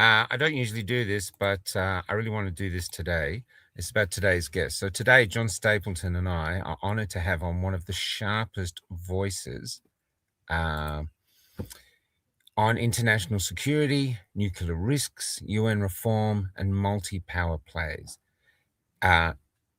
I don't usually do this, but I really want to do this today. It's about today's guest. So today, John Stapleton and I are honored to have on one of the sharpest voices on international security, nuclear risks, UN reform, and multi-power plays.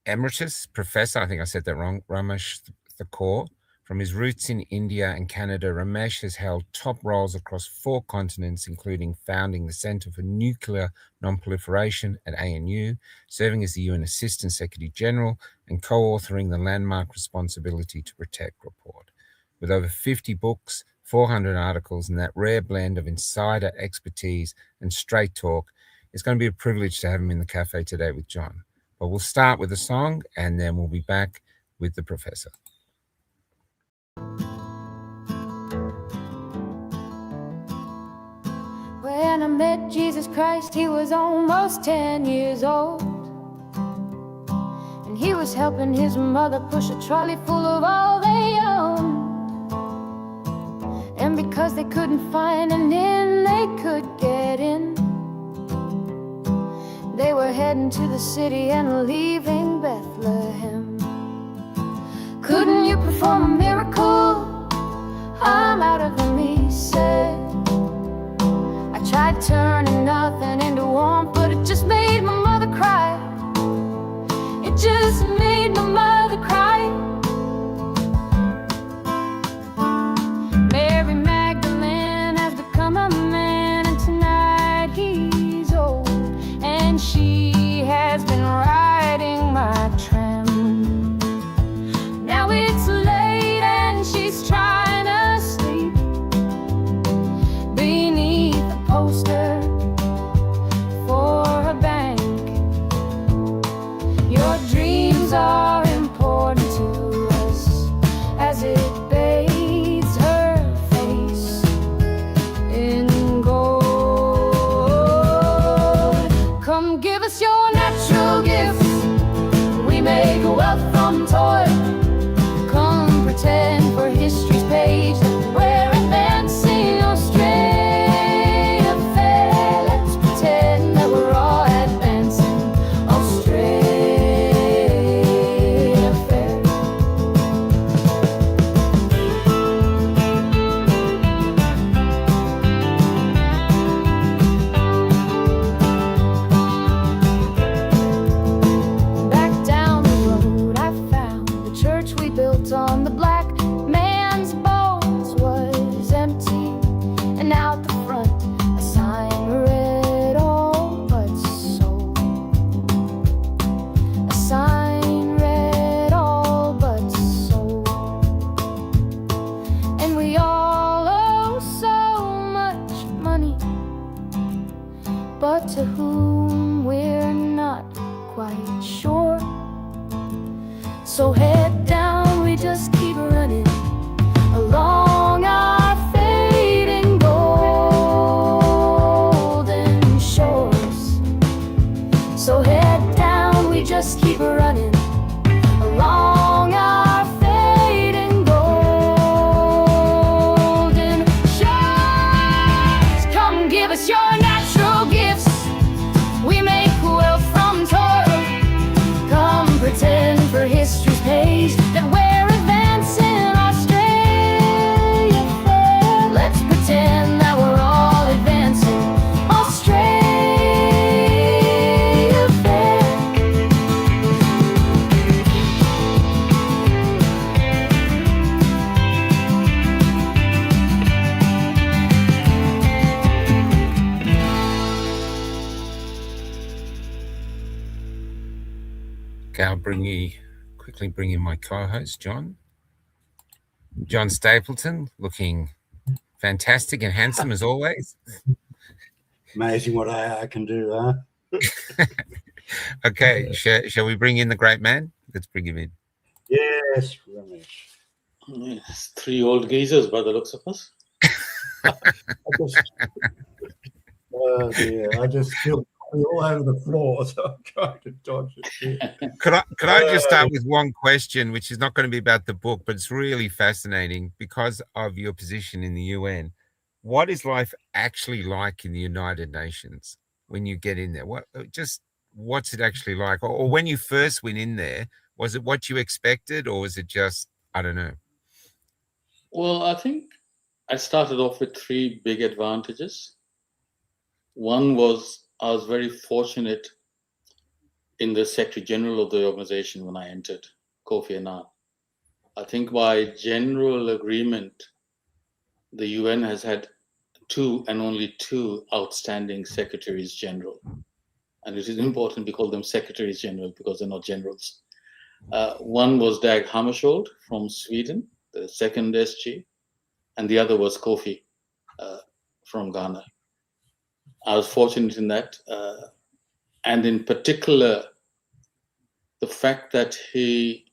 Emeritus Professor, I think I said that wrong, Ramesh Thakur. From his roots in India and Canada, Ramesh has held top roles across 4 continents, including founding the Center for Nuclear Non-Proliferation at ANU, serving as the UN Assistant Secretary General, and co-authoring the landmark Responsibility to Protect report. With over 50 books, 400 articles, and that rare blend of insider expertise and straight talk, it's going to be a privilege to have him in the cafe today with John. But we'll start with a song, and then we'll be back with the professor. When I met Jesus Christ, he was almost 10 years old, and he was helping his mother push a trolley full of all they owned. And because they couldn't find an inn they could get in, they were heading to the city and leaving Bethlehem. Couldn't you perform a miracle? I'm out of them, he said. I tried turning nothing into warmth, but it just made my mother cry. It just made my mother cry. Mary Magdalene has become a man, and tonight he's old, and she has been riding my tram. Now it's late and she's trying to sleep beneath a poster for a bank. Your dreams are important to us as it bathes her face in gold. Come give us your natural gifts. We make wealth from toil. Come pretend for history's page that we're advancing Australia fair. Let's pretend that we're all advancing Australia fair. Back down the road I found the church we built on the black man's bones was empty, and out the front a sign read all but sold. A sign read all but sold. And we all owe so much money, but to whom we're not quite sure. So head down, we just keep running along our fading golden shores. So head down, we just keep running along our fading golden shores. Come give us your natural gifts. We make wealth from toil. Come pretend for history's page that we're advancing Australia fair. Let's pretend that we're all advancing Australia fair. Okay, I'll quickly bring in my co-host, John. John Stapleton, looking fantastic and handsome as always. Amazing what AI can do, huh? Okay, shall we bring in the great man? Let's bring him in. Yes, Ramesh. Yes, 3 old geezers by the looks of us. Oh dear, I just feel all over the floor, so I'm trying to dodge it. Could I just start with one question, which is not going to be about the book, but it's really fascinating because of your position in the UN. what is life actually like in the United Nations when you get in there? What's it actually like? Or when you first went in there, was it what you expected, or was it just, I don't know? Well, I think I started off with three big advantages. One was I was very fortunate in the Secretary General of the organization when I entered, Kofi Annan. I think by general agreement, the UN has had two and only two outstanding Secretaries General. And it is important we call them Secretaries General because they're not generals. One was Dag Hammarskjöld from Sweden, the second SG, and the other was Kofi from Ghana. I was fortunate in that. And in particular, the fact that he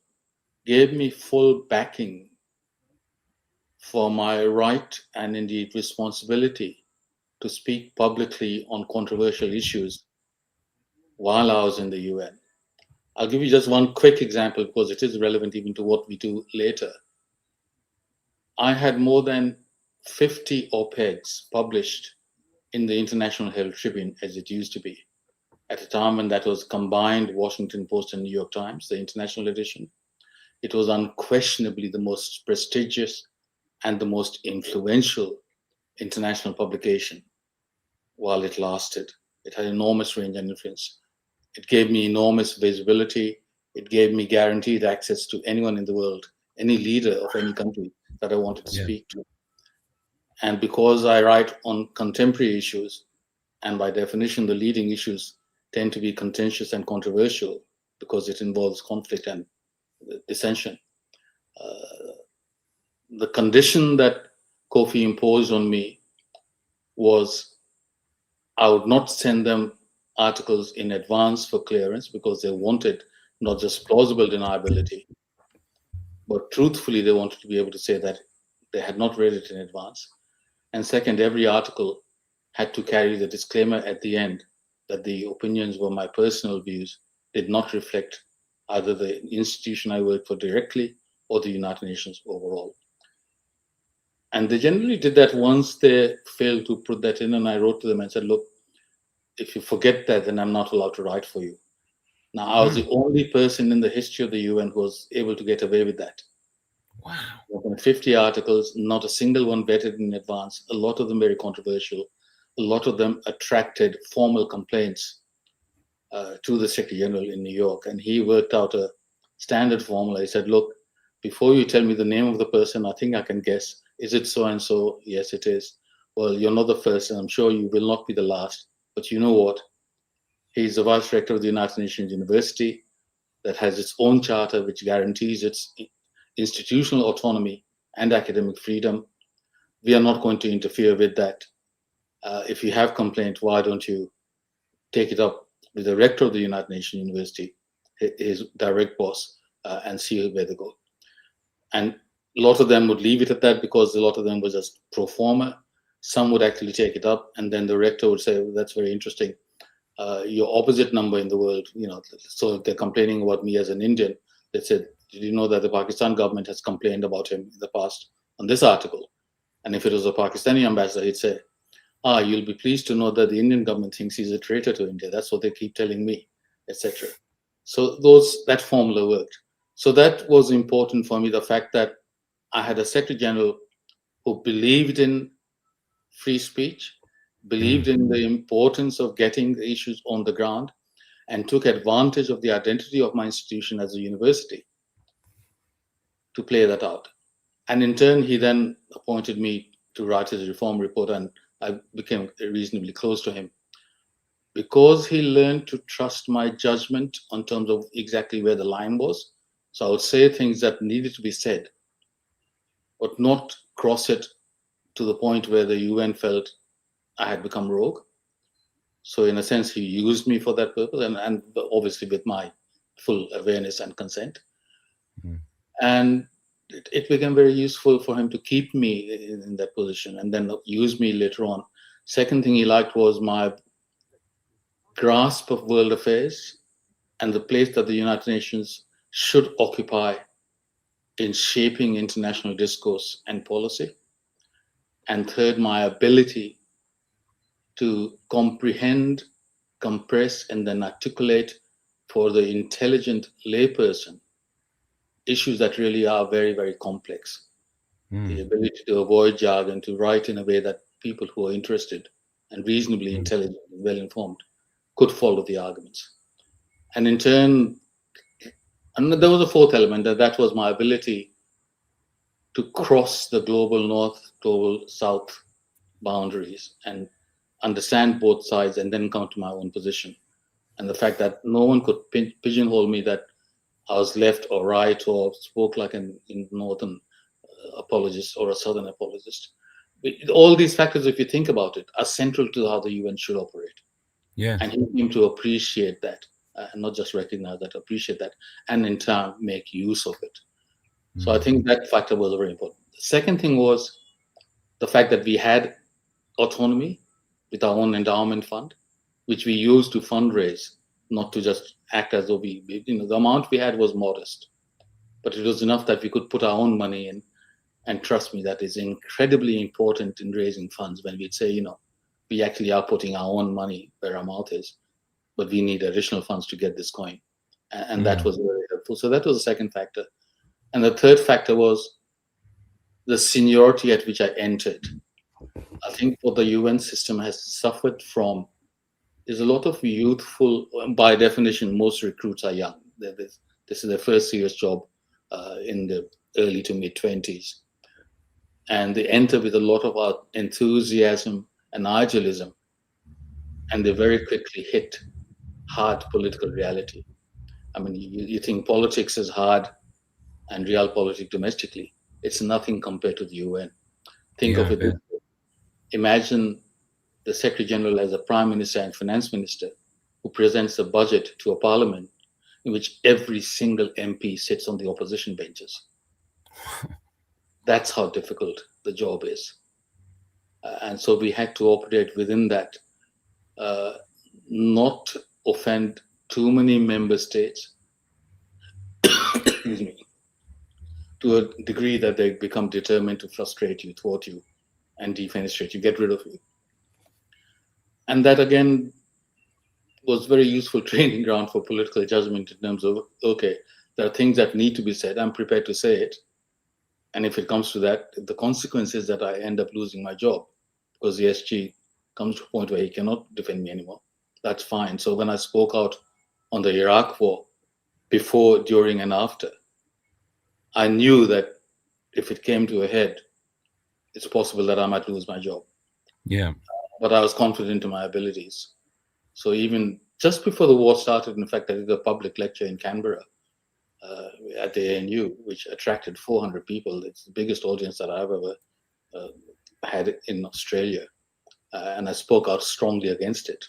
gave me full backing for my right and indeed responsibility to speak publicly on controversial issues while I was in the UN. I'll give you just one quick example because it is relevant even to what we do later. I had more than 50 op-eds published in the International Herald Tribune, as it used to be, at a time when that was combined Washington Post and New York Times, the international edition. It was unquestionably the most prestigious and the most influential international publication while it lasted. It had enormous range and influence. It gave me enormous visibility. It gave me guaranteed access to anyone in the world, any leader of any country that I wanted to speak to. And because I write on contemporary issues, and by definition, the leading issues tend to be contentious and controversial because it involves conflict and dissension. The condition that Kofi imposed on me was I would not send them articles in advance for clearance because they wanted not just plausible deniability, but truthfully, they wanted to be able to say that they had not read it in advance. And second, every article had to carry the disclaimer at the end that the opinions were my personal views, did not reflect either the institution I worked for directly or the United Nations overall. And they generally did that once they failed to put that in. And I wrote to them and said, look, if you forget that, then I'm not allowed to write for you. Now, I was the only person in the history of the UN who was able to get away with that. Wow. More than 50 articles, not a single one vetted in advance, a lot of them very controversial. A lot of them attracted formal complaints to the Secretary General in New York. And he worked out a standard formula. He said, look, before you tell me the name of the person, I think I can guess. Is it so-and-so? Yes, it is. Well, you're not the first, and I'm sure you will not be the last. But you know what? He's the vice rector of the United Nations University that has its own charter, which guarantees its institutional autonomy and academic freedom. We are not going to interfere with that. If you have complaint, why don't you take it up with the rector of the United Nations University, his direct boss, and see where they go. And a lot of them would leave it at that because a lot of them were just pro forma. Some would actually take it up, and then the rector would say, well, that's very interesting. Your opposite number in the world, so if they're complaining about me as an Indian, they said, did you know that the Pakistan government has complained about him in the past on this article? And if it was a Pakistani ambassador, he'd say, you'll be pleased to know that the Indian government thinks he's a traitor to India. That's what they keep telling me, etc. So that formula worked. So that was important for me, the fact that I had a Secretary General who believed in free speech, believed in the importance of getting the issues on the ground, and took advantage of the identity of my institution as a university to play that out. And in turn, he then appointed me to write his reform report, and I became reasonably close to him. Because he learned to trust my judgment on terms of exactly where the line was. So I would say things that needed to be said, but not cross it to the point where the UN felt I had become rogue. So in a sense, he used me for that purpose, and obviously with my full awareness and consent. And it became very useful for him to keep me in that position and then use me later on. Second thing he liked was my grasp of world affairs and the place that the United Nations should occupy in shaping international discourse and policy. and third, my ability to comprehend, compress, and then articulate for the intelligent layperson issues that really are very, very complex. The ability to avoid jargon, to write in a way that people who are interested and reasonably intelligent and well-informed could follow the arguments. And in turn, and there was a fourth element, that was my ability to cross the global north, global south boundaries and understand both sides and then come to my own position. And the fact that no one could pigeonhole me that I was left or right or spoke like a northern apologist or a southern apologist. All these factors, if you think about it, are central to how the UN should operate. Yeah. And he came to appreciate that, and not just recognize that, appreciate that, and in turn make use of it. So I think that factor was very important. The second thing was the fact that we had autonomy with our own endowment fund, which we used to fundraise, not to just act as though the amount we had was modest, but it was enough that we could put our own money in. And trust me, that is incredibly important in raising funds when we'd say, we actually are putting our own money where our mouth is, but we need additional funds to get this going. And that was very helpful. So that was the second factor. And the third factor was the seniority at which I entered. I think what the UN system has suffered from is a lot of youthful, by definition, most recruits are young. This is their first serious job in the early to mid-20s. And they enter with a lot of enthusiasm and idealism, and they very quickly hit hard political reality. I mean, you think politics is hard and realpolitik domestically. It's nothing compared to the UN. Think of it this way. Imagine the Secretary General as a Prime Minister and Finance Minister who presents a budget to a parliament in which every single MP sits on the opposition benches. That's how difficult the job is. And so we had to operate within that, not offend too many member states, excuse me, to a degree that they become determined to frustrate you, thwart you, and defenestrate you, get rid of you. And that, again, was very useful training ground for political judgment in terms of, okay, there are things that need to be said. I'm prepared to say it. And if it comes to that, the consequence is that I end up losing my job because the SG comes to a point where he cannot defend me anymore. That's fine. So when I spoke out on the Iraq war, before, during, and after, I knew that if it came to a head, it's possible that I might lose my job. Yeah. But I was confident in my abilities. So even just before the war started, in fact, I did a public lecture in Canberra at the ANU, which attracted 400 people. It's the biggest audience that I've ever had in Australia. And I spoke out strongly against it,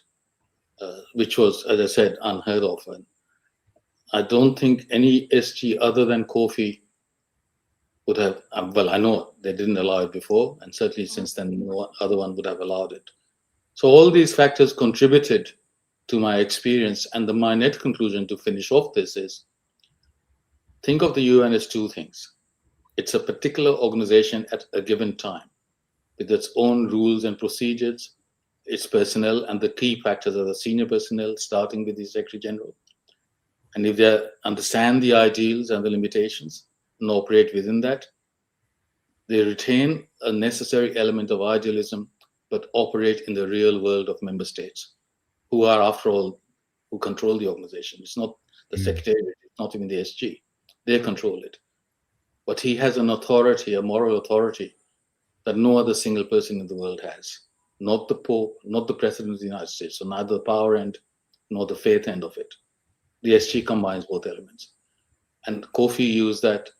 which was, as I said, unheard of. And I don't think any SG other than Kofi would have, well, I know they didn't allow it before, and certainly since then, no other one would have allowed it. So all these factors contributed to my experience. And my net conclusion to finish off this is, think of the UN as two things. It's a particular organization at a given time with its own rules and procedures, its personnel, and the key factors are the senior personnel, starting with the Secretary General. And if they understand the ideals and the limitations and operate within that, they retain a necessary element of idealism, but operate in the real world of member states, who are, after all, who control the organization. It's not the Secretariat, it's not even the SG. They control it. But he has an authority, a moral authority, that no other single person in the world has. Not the Pope, not the President of the United States, so neither the power end nor the faith end of it. The SG combines both elements. And Kofi used that,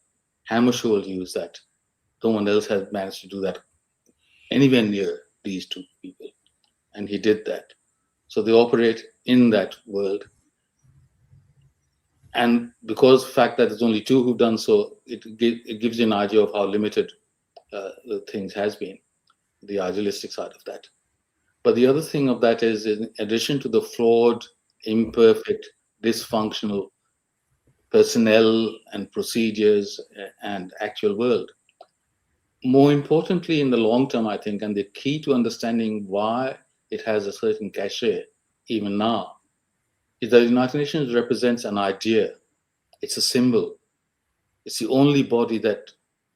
Hammarskjöld used that. No one else has managed to do that anywhere near these two people. And he did that. So they operate in that world. And because of the fact that there's only two who've done so, it gives you an idea of how limited the things has been, the idealistic side of that. But the other thing of that is, in addition to the flawed, imperfect, dysfunctional personnel and procedures and actual world, more importantly, in the long term, I think, and the key to understanding why it has a certain cachet even now, is that the United Nations represents an idea. It's a symbol. It's the only body that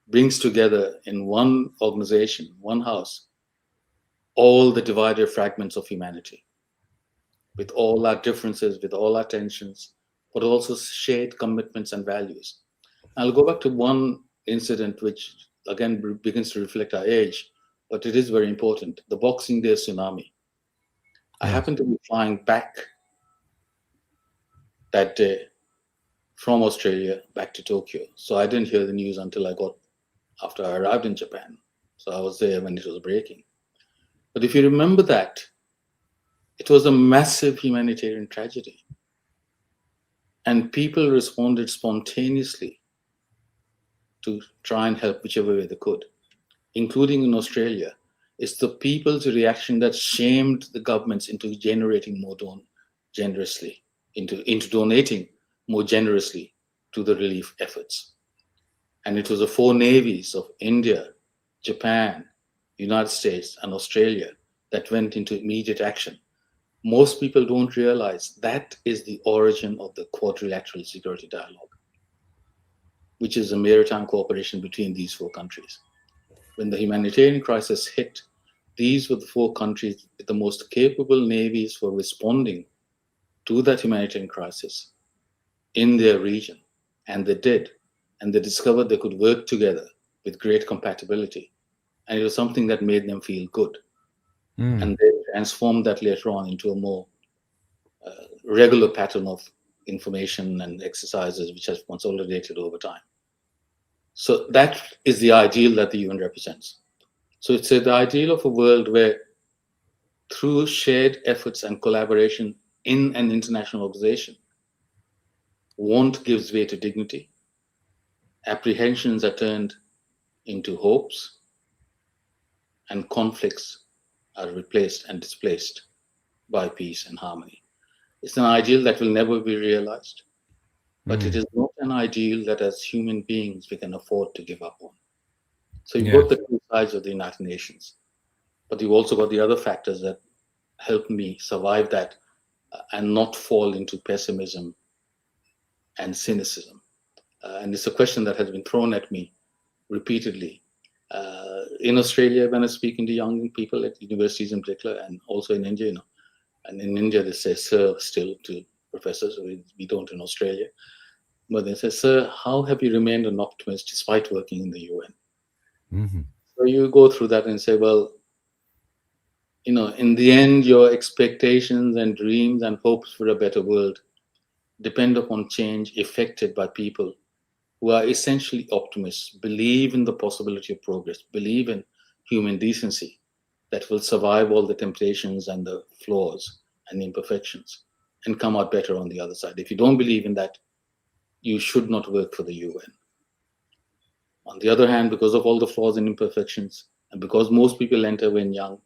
brings together in one organization, one house, all the divided fragments of humanity, with all our differences, with all our tensions, but also shared commitments and values. I'll go back to one incident which, again, begins to reflect our age, but it is very important. The Boxing Day tsunami. I Yes. happened to be flying back that day from Australia back to Tokyo. So I didn't hear the news until after I arrived in Japan. So I was there when it was breaking. But if you remember that, it was a massive humanitarian tragedy. And people responded spontaneously to try and help whichever way they could, including in Australia. It's the people's reaction that shamed the governments into generating more generously, into donating more generously to the relief efforts. And it was the four navies of India, Japan, United States, and Australia that went into immediate action. Most people don't realize that is the origin of the quadrilateral security dialogue, which is a maritime cooperation between these four countries. When the humanitarian crisis hit, these were the four countries with the most capable navies for responding to that humanitarian crisis in their region. And they did. And they discovered they could work together with great compatibility. And it was something that made them feel good. And they transformed that later on into a more regular pattern of information and exercises, which has consolidated over time. So that is the ideal that the UN represents. So it's the ideal of a world where, through shared efforts and collaboration in an international organization, want gives way to dignity, apprehensions are turned into hopes, and conflicts are replaced and displaced by peace and harmony. It's an ideal that will never be realized, but it is not an ideal that as human beings we can afford to give up on. So you've got the two sides of the United Nations, but you've also got the other factors that helped me survive that and not fall into pessimism and cynicism. And it's a question that has been thrown at me repeatedly. In Australia, when I speak to young people at universities in particular, and also in India, and in India they say sir still to professors, we don't in Australia. But they say, sir, how have you remained an optimist despite working in the UN? Mm-hmm. So you go through that and say, well, in the end, your expectations and dreams and hopes for a better world depend upon change effected by people who are essentially optimists, believe in the possibility of progress, believe in human decency that will survive all the temptations and the flaws and imperfections and come out better on the other side. If you don't believe in that, you should not work for the UN. On the other hand, because of all the flaws and imperfections, and because most people enter when young,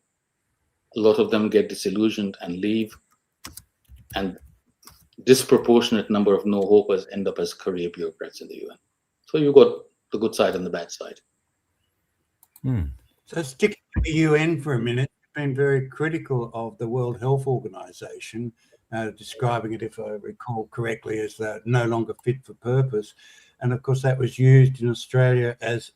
a lot of them get disillusioned and leave, and disproportionate number of no-hopers end up as career bureaucrats in the UN. So you've got the good side and the bad side. So sticking to the UN for a minute, you've been very critical of the World Health Organization, describing it, if I recall correctly, as no longer fit for purpose. And of course, that was used in Australia as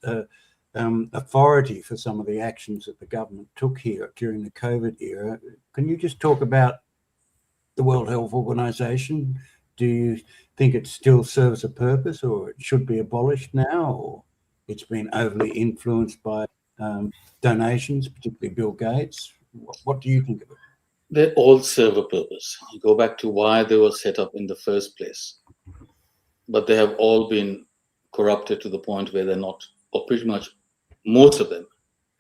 authority for some of the actions that the government took here during the COVID era. Can you just talk about the World Health Organization? Do you think it still serves a purpose, or it should be abolished now, or it's been overly influenced by donations, particularly Bill Gates? What do you think of it? They all serve a purpose. You go back to why they were set up in the first place. But they have all been corrupted to the point where they're not, or pretty much most of them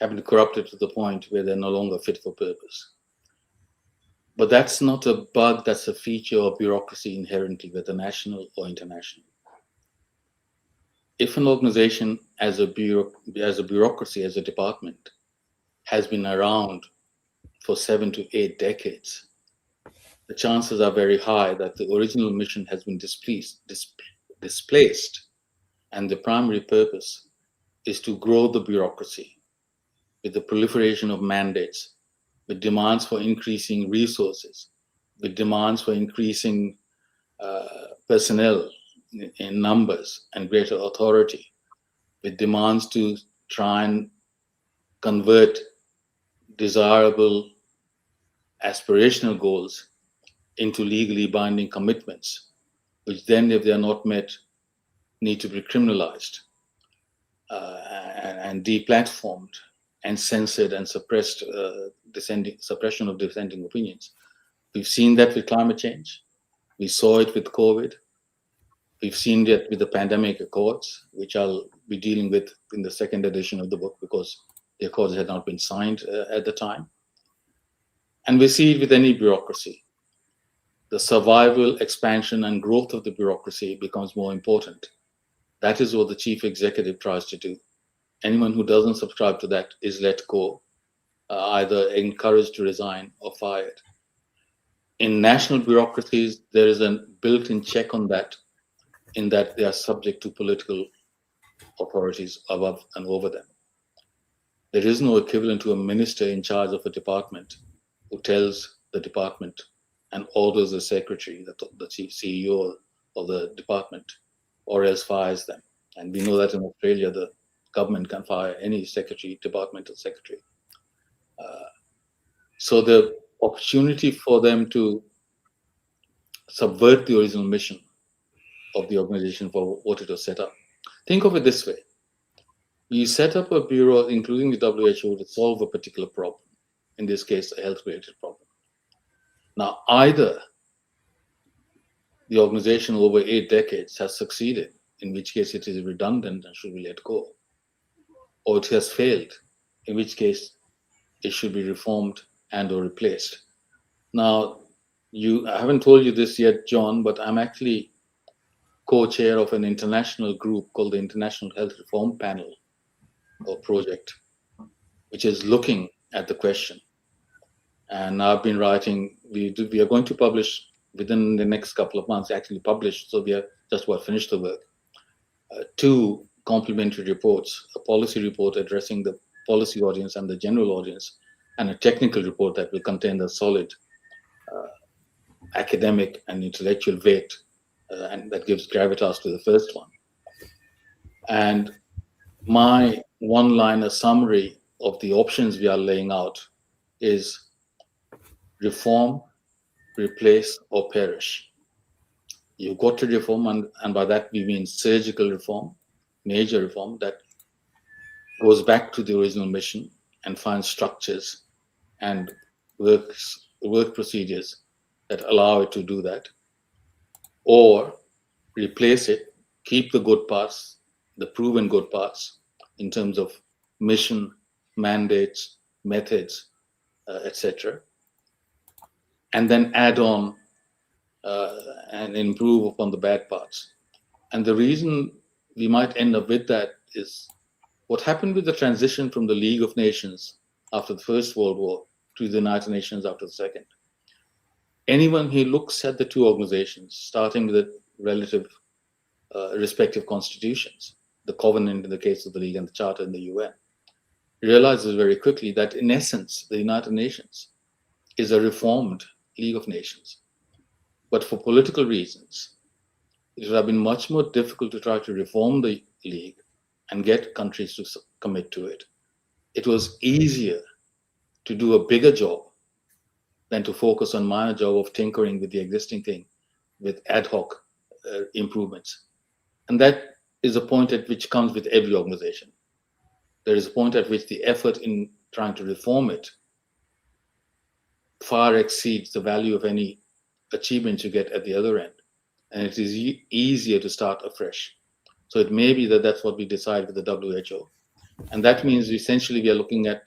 have been corrupted to the point where they're no longer fit for purpose. But that's not a bug, that's a feature of bureaucracy inherently, whether national or international. If an organization as a bureaucracy, as a department, has been around for 7 to 8 decades, the chances are very high that the original mission has been displaced, and the primary purpose is to grow the bureaucracy with the proliferation of mandates, with demands for increasing resources, with demands for increasing personnel in numbers and greater authority, with demands to try and convert desirable aspirational goals into legally binding commitments, which then, if they are not met, need to be criminalized and deplatformed and censored and suppressed, suppression of dissenting opinions. We've seen that with climate change. We saw it with COVID. We've seen it with the pandemic accords, which I'll be dealing with in the second edition of the book because the accords had not been signed at the time. And we see it with any bureaucracy. The survival, expansion, and growth of the bureaucracy becomes more important. That is what the chief executive tries to do. Anyone who doesn't subscribe to that is let go, either encouraged to resign or fired. In national bureaucracies, there is a built-in check on that, in that they are subject to political authorities above and over them. There is no equivalent to a minister in charge of a department who tells the department and orders the secretary, the chief CEO of the department, or else fires them. And we know that in Australia, the government can fire any secretary, departmental secretary. So the opportunity for them to subvert the original mission of the organization for what it was set up. Think of it this way. You set up a bureau, including the WHO, to solve a particular problem, in this case, a health-related problem. Now, either the organization over 8 decades has succeeded, in which case it is redundant and should be let go, or it has failed, in which case it should be reformed and or replaced. Now, I haven't told you this yet, John, but I'm actually co-chair of an international group called the International Health Reform Panel or project, which is looking at the question. And I've been writing, we are going to publish within the next couple of months, actually published, so we are just about finished the work, 2 complementary reports, a policy report addressing the policy audience and the general audience, and a technical report that will contain the solid academic and intellectual weight, and that gives gravitas to the first one. And my one-liner summary of the options we are laying out is reform, replace, or perish. You've got to reform, and by that we mean surgical reform, major reform that goes back to the original mission and finds structures and work procedures that allow it to do that. Or replace it, keep the good parts, the proven good parts in terms of mission, mandates, methods, etc. And then add on and improve upon the bad parts. And the reason we might end up with that is what happened with the transition from the League of Nations after the First World War to the United Nations after the Second. Anyone who looks at the 2 organizations, starting with the relative respective constitutions, the Covenant in the case of the League and the Charter in the UN, realizes very quickly that in essence, the United Nations is a reformed League of Nations. But for political reasons, it would have been much more difficult to try to reform the League and get countries to commit to it. It was easier to do a bigger job than to focus on minor job of tinkering with the existing thing with ad hoc improvements. And that is a point at which comes with every organization. There is a point at which the effort in trying to reform it far exceeds the value of any achievement you get at the other end. And it is easier to start afresh. So it may be that that's what we decide with the WHO. And that means essentially we are looking at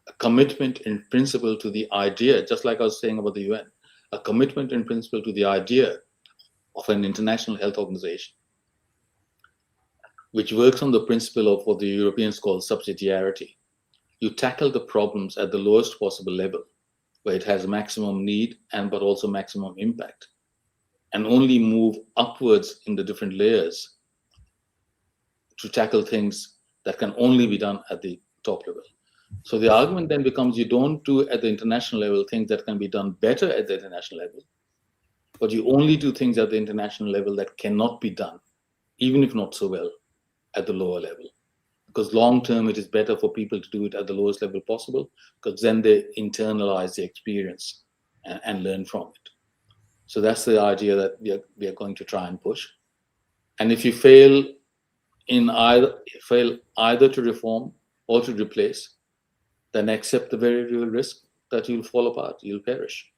a commitment in principle to the idea, just like I was saying about the UN, a commitment in principle to the idea of an international health organization, which works on the principle of what the Europeans call subsidiarity. You tackle the problems at the lowest possible level, where it has maximum need but also maximum impact, and only move upwards in the different layers to tackle things that can only be done at the top level. So the argument then becomes you don't do at the international level things that can be done better at the international level, but you only do things at the international level that cannot be done, even if not so well, at the lower level. Because long term, it is better for people to do it at the lowest level possible, because then they internalize the experience and learn from it. So that's the idea that we are going to try and push. And if you fail either to reform or to replace, then accept the very real risk that you'll fall apart, you'll perish,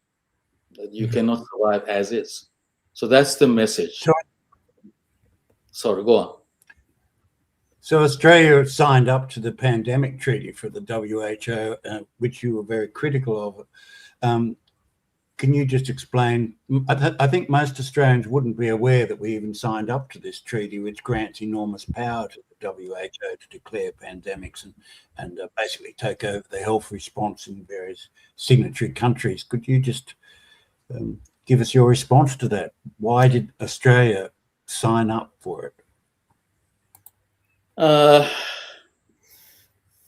that you cannot survive as is. So that's the message. Sorry, go on. So Australia signed up to the pandemic treaty for the WHO, which you were very critical of. Can you just explain? I think most Australians wouldn't be aware that we even signed up to this treaty, which grants enormous power to the WHO to declare pandemics and basically take over the health response in various signatory countries. Could you just give us your response to that? Why did Australia sign up for it?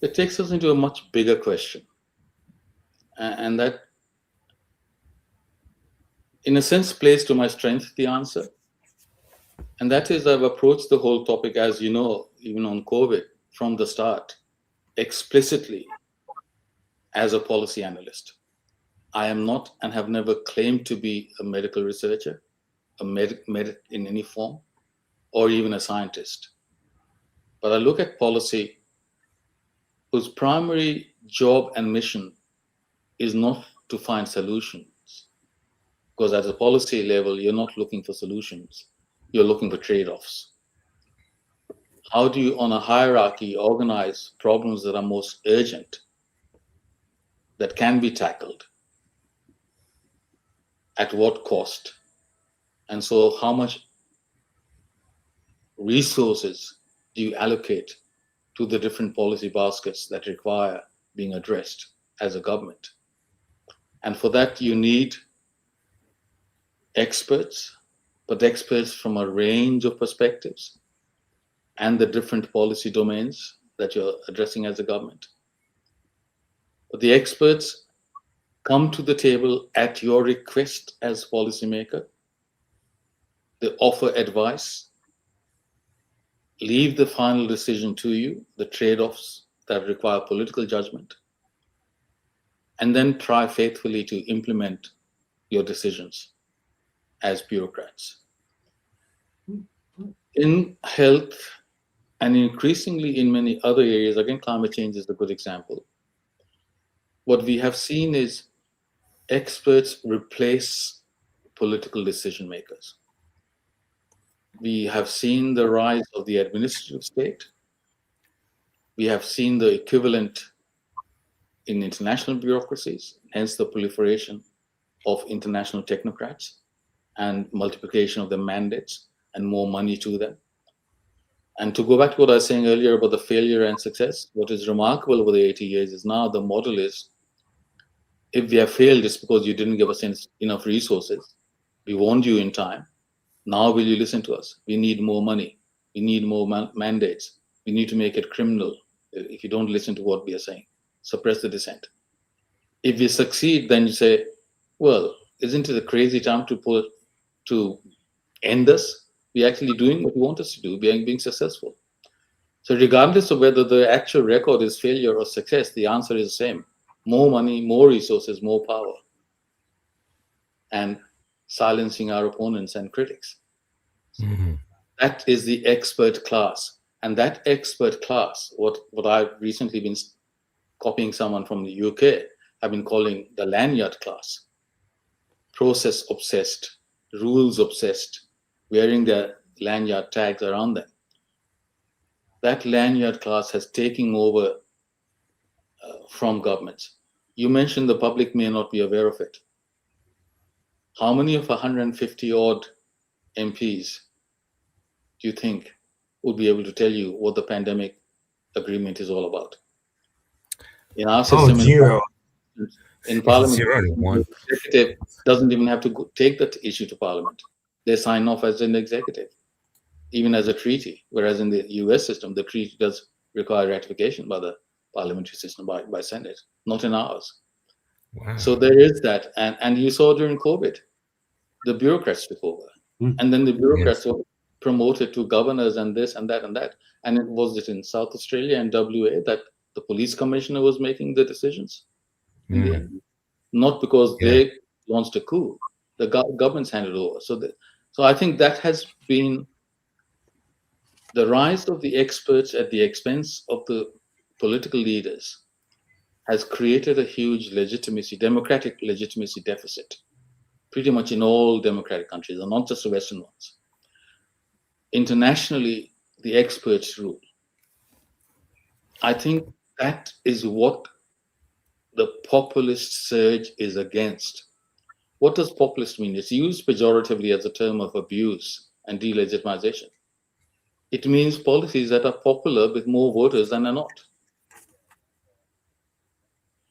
It takes us into a much bigger question, and that, in a sense, plays to my strength, the answer. And that is, I've approached the whole topic, as you know, even on COVID, from the start, explicitly as a policy analyst. I am not and have never claimed to be a medical researcher, a medic in any form, or even a scientist. But I look at policy whose primary job and mission is not to find solutions. Because at a policy level, you're not looking for solutions, you're looking for trade-offs. How do you, on a hierarchy, organize problems that are most urgent, that can be tackled? At what cost? And so how much resources do you allocate to the different policy baskets that require being addressed as a government? And for that, you need experts, but experts from a range of perspectives and the different policy domains that you're addressing as a government. But the experts come to the table at your request as policymaker. They offer advice, leave the final decision to you, the trade-offs that require political judgment, and then try faithfully to implement your decisions as bureaucrats. In health, and increasingly in many other areas, again, climate change is a good example. What we have seen is experts replace political decision makers. We have seen the rise of the administrative state. We have seen the equivalent in international bureaucracies, hence the proliferation of international technocrats and multiplication of the mandates and more money to them. And to go back to what I was saying earlier about the failure and success, what is remarkable over the 80 years is now the model is, if we have failed, it's because you didn't give us enough resources. We warned you in time. Now will you listen to us? We need more money. We need more mandates. We need to make it criminal if you don't listen to what we are saying. Suppress the dissent. If we succeed, then you say, well, isn't it a crazy time to end us? We're actually doing what you want us to do. We are being successful. So regardless of whether the actual record is failure or success, the answer is the same. More money, more resources, more power. And silencing our opponents and critics. Mm-hmm. That is the expert class. And that expert class, what I've recently been copying someone from the UK, I've been calling the lanyard class. Process obsessed, rules obsessed, wearing their lanyard tags around them. That lanyard class has taken over from governments. You mentioned the public may not be aware of it. How many of 150 odd MPs do you think would be able to tell you what the pandemic agreement is all about? In our system, zero. In Parliament, the executive doesn't even have to take that issue to Parliament. They sign off as an executive, even as a treaty, whereas in the US system, the treaty does require ratification by the parliamentary system, by Senate, not in ours. Wow. So there is that. And you saw during COVID, the bureaucrats took over. And then the bureaucrats were promoted to governors and this and that and that. And it was it in South Australia and WA that the police commissioner was making the decisions in the end, not because they launched a coup. The government's handed over. So I think that has been the rise of the experts at the expense of the political leaders has created a huge democratic legitimacy deficit, pretty much in all democratic countries, and not just the Western ones. Internationally, the experts rule. I think that is what the populist surge is against. What does populist mean? It's used pejoratively as a term of abuse and delegitimization. It means policies that are popular with more voters than are not.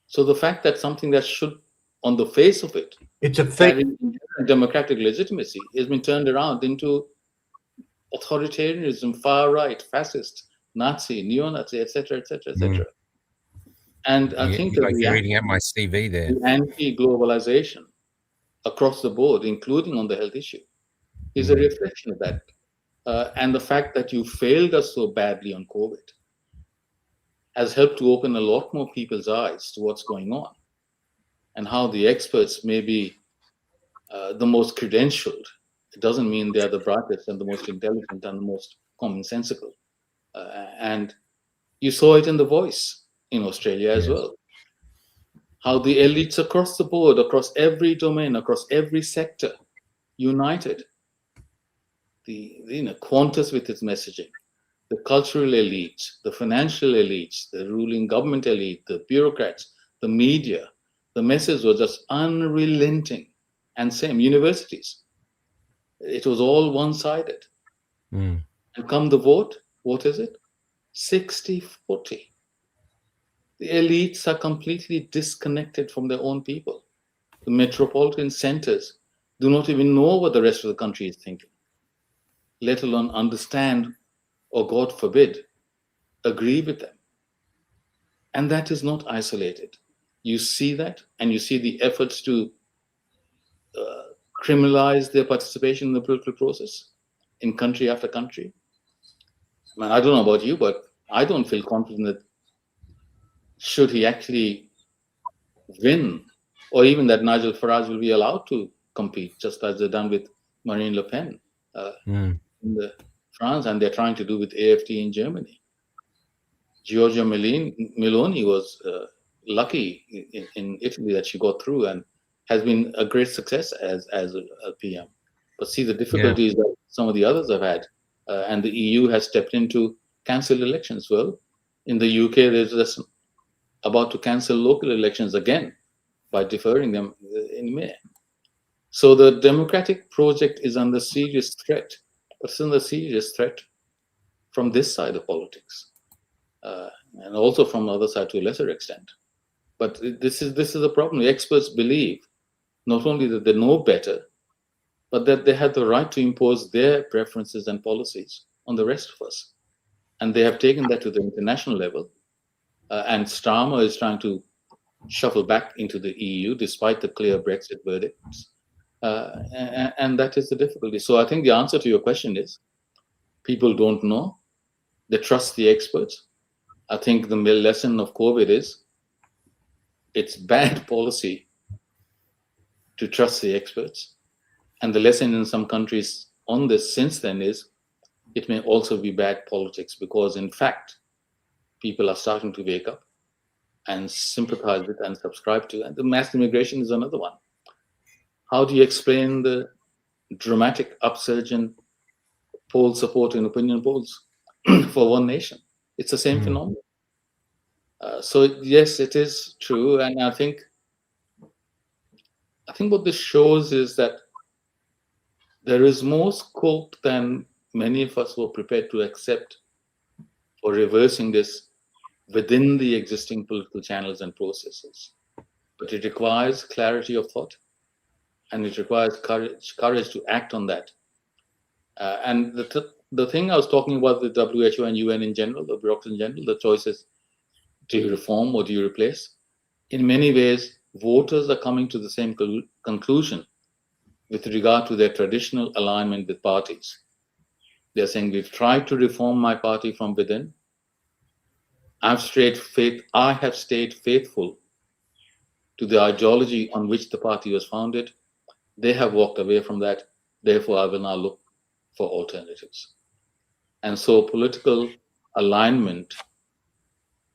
So the fact that something that should, on the face of it, it's a fake democratic legitimacy has been turned around into authoritarianism, far right, fascist, Nazi, neo-Nazi, etc., etc., etc. And I think that you're reading out my CV there. The anti-globalization across the board, including on the health issue, is a reflection of that. And the fact that you failed us so badly on COVID has helped to open a lot more people's eyes to what's going on and how the experts may be the most credentialed. It doesn't mean they are the brightest and the most intelligent and the most commonsensical. And you saw it in The Voice in Australia as well. How the elites across the board, across every domain, across every sector, united. The Qantas with its messaging, the cultural elites, the financial elites, the ruling government elite, the bureaucrats, the media, the message was just unrelenting. And same, universities. It was all one-sided. And come the vote, what is it? 60-40. The elites are completely disconnected from their own people. The metropolitan centers do not even know what the rest of the country is thinking, let alone understand, or God forbid, agree with them. And that is not isolated. You see that, and you see the efforts to criminalize their participation in the political process in country after country. I mean, I don't know about you, but I don't feel confident that should he actually win, or even that Nigel Farage will be allowed to compete, just as they've done with Marine Le Pen in France, and they're trying to do with AFD in Germany. Giorgia Meloni was lucky in Italy that she got through and has been a great success as a PM. But see the difficulties that some of the others have had, and the EU has stepped in to cancel elections. Well, in the UK, there's just about to cancel local elections again by deferring them in May. So the democratic project is under serious threat, but it's under serious threat from this side of politics, and also from the other side to a lesser extent. But this is the problem. The experts believe not only that they know better, but that they have the right to impose their preferences and policies on the rest of us. And they have taken that to the international level. And Starmer is trying to shuffle back into the EU despite the clear Brexit verdicts. And that is the difficulty. So I think the answer to your question is people don't know. They trust the experts. I think the lesson of COVID is it's bad policy to trust the experts. And the lesson in some countries on this since then is it may also be bad politics, because in fact, people are starting to wake up and sympathize with and subscribe to. And the mass immigration is another one. How do you explain the dramatic upsurge in poll support in opinion polls for one nation? It's the same phenomenon. So yes, it is true. And I think what this shows is that there is more scope than many of us were prepared to accept for reversing this within the existing political channels and processes. But it requires clarity of thought, and it requires courage to act on that. And the thing I was talking about, the WHO and UN in general, the bureaucracy in general, the choice is, do you reform or do you replace? In many ways, voters are coming to the same conclusion with regard to their traditional alignment with parties. They're saying, we've tried to reform my party from within. I have stayed faithful to the ideology on which the party was founded. They have walked away from that. Therefore, I will now look for alternatives. And so political alignment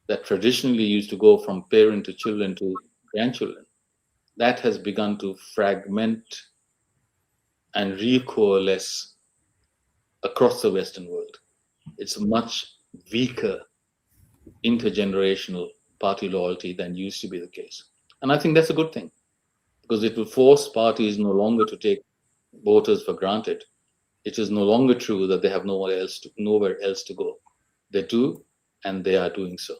that traditionally used to go from parent to children to grandchildren, that has begun to fragment and recoalesce across the Western world. It's a much weaker intergenerational party loyalty than used to be the case. And I think that's a good thing, because it will force parties no longer to take voters for granted. It is no longer true that they have nowhere else to go. They do, and they are doing so.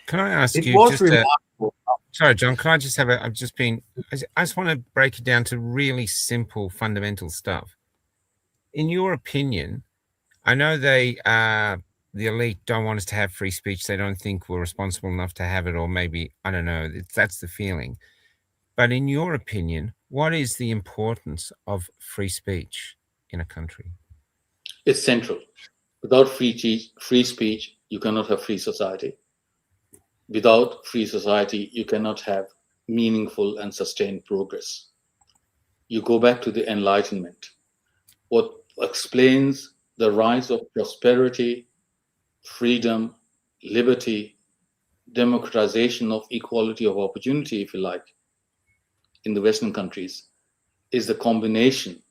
Can I ask It you was just remarkable. sorry, John, can I just have I just want to break it down to really simple, fundamental stuff. In your opinion, I know the elite don't want us to have free speech. They don't think we're responsible enough to have it, or maybe, I don't know, that's the feeling. But in your opinion, what is the importance of free speech in a country? It's central. Without free speech, you cannot have free society. Without free society, you cannot have meaningful and sustained progress. You go back to the Enlightenment. What explains the rise of prosperity, freedom, liberty, democratization of equality of opportunity, if you like, in the Western countries, is the combination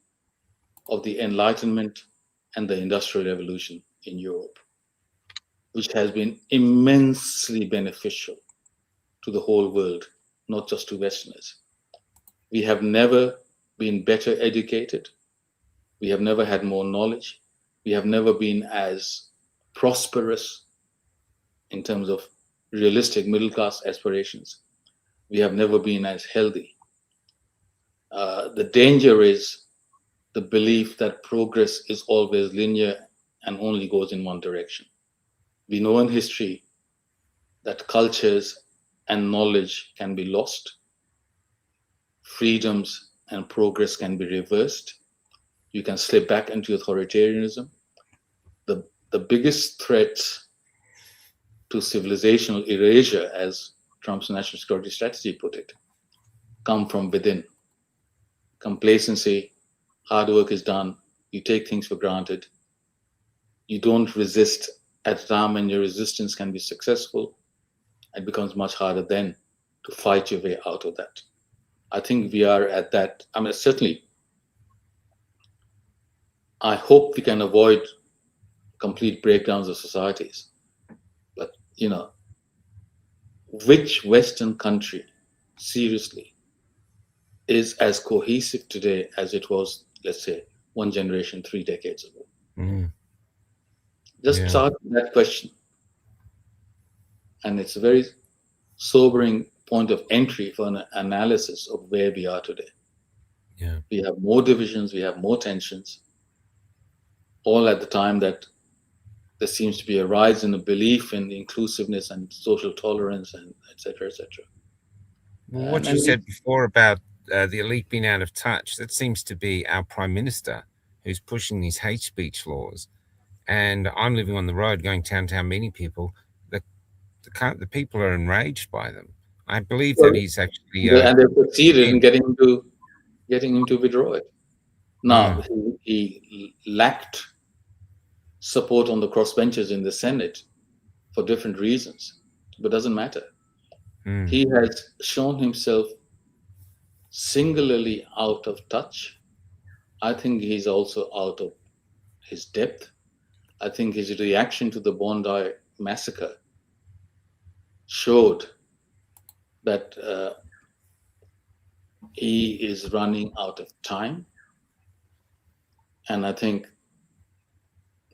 of the Enlightenment and the Industrial Revolution in Europe, which has been immensely beneficial to the whole world, not just to Westerners. We have never been better educated. We have never had more knowledge. We have never been as prosperous in terms of realistic middle-class aspirations. We have never been as healthy. The danger is the belief that progress is always linear and only goes in one direction. We know in history that cultures and knowledge can be lost. Freedoms and progress can be reversed. You can slip back into authoritarianism. The biggest threats to civilizational erasure, as Trump's national security strategy put it, come from within. Complacency, hard work is done, you take things for granted, you don't resist at a time when your resistance can be successful. It becomes much harder then to fight your way out of that. I think we are at that. I mean, certainly, I hope we can avoid complete breakdowns of societies. But, you know, which Western country, seriously, is as cohesive today as it was, let's say, one generation, 3 decades ago? Mm. Just start with that question. And it's a very sobering point of entry for an analysis of where we are today. Yeah. We have more divisions, we have more tensions, all at the time that there seems to be a rise in a belief in inclusiveness and social tolerance, and et cetera, et cetera. Well, what you said before about the elite being out of touch, that seems to be our Prime Minister, who's pushing these hate speech laws. And I'm living on the road going town meeting people. The people are enraged by them. I believe that he's actually... and they succeeded in getting him to withdraw it. Now, he lacked support on the crossbenchers in the Senate for different reasons, but doesn't matter. He has shown himself singularly out of touch. I think he's also out of his depth. I think his reaction to the Bondi massacre showed that he is running out of time. And I think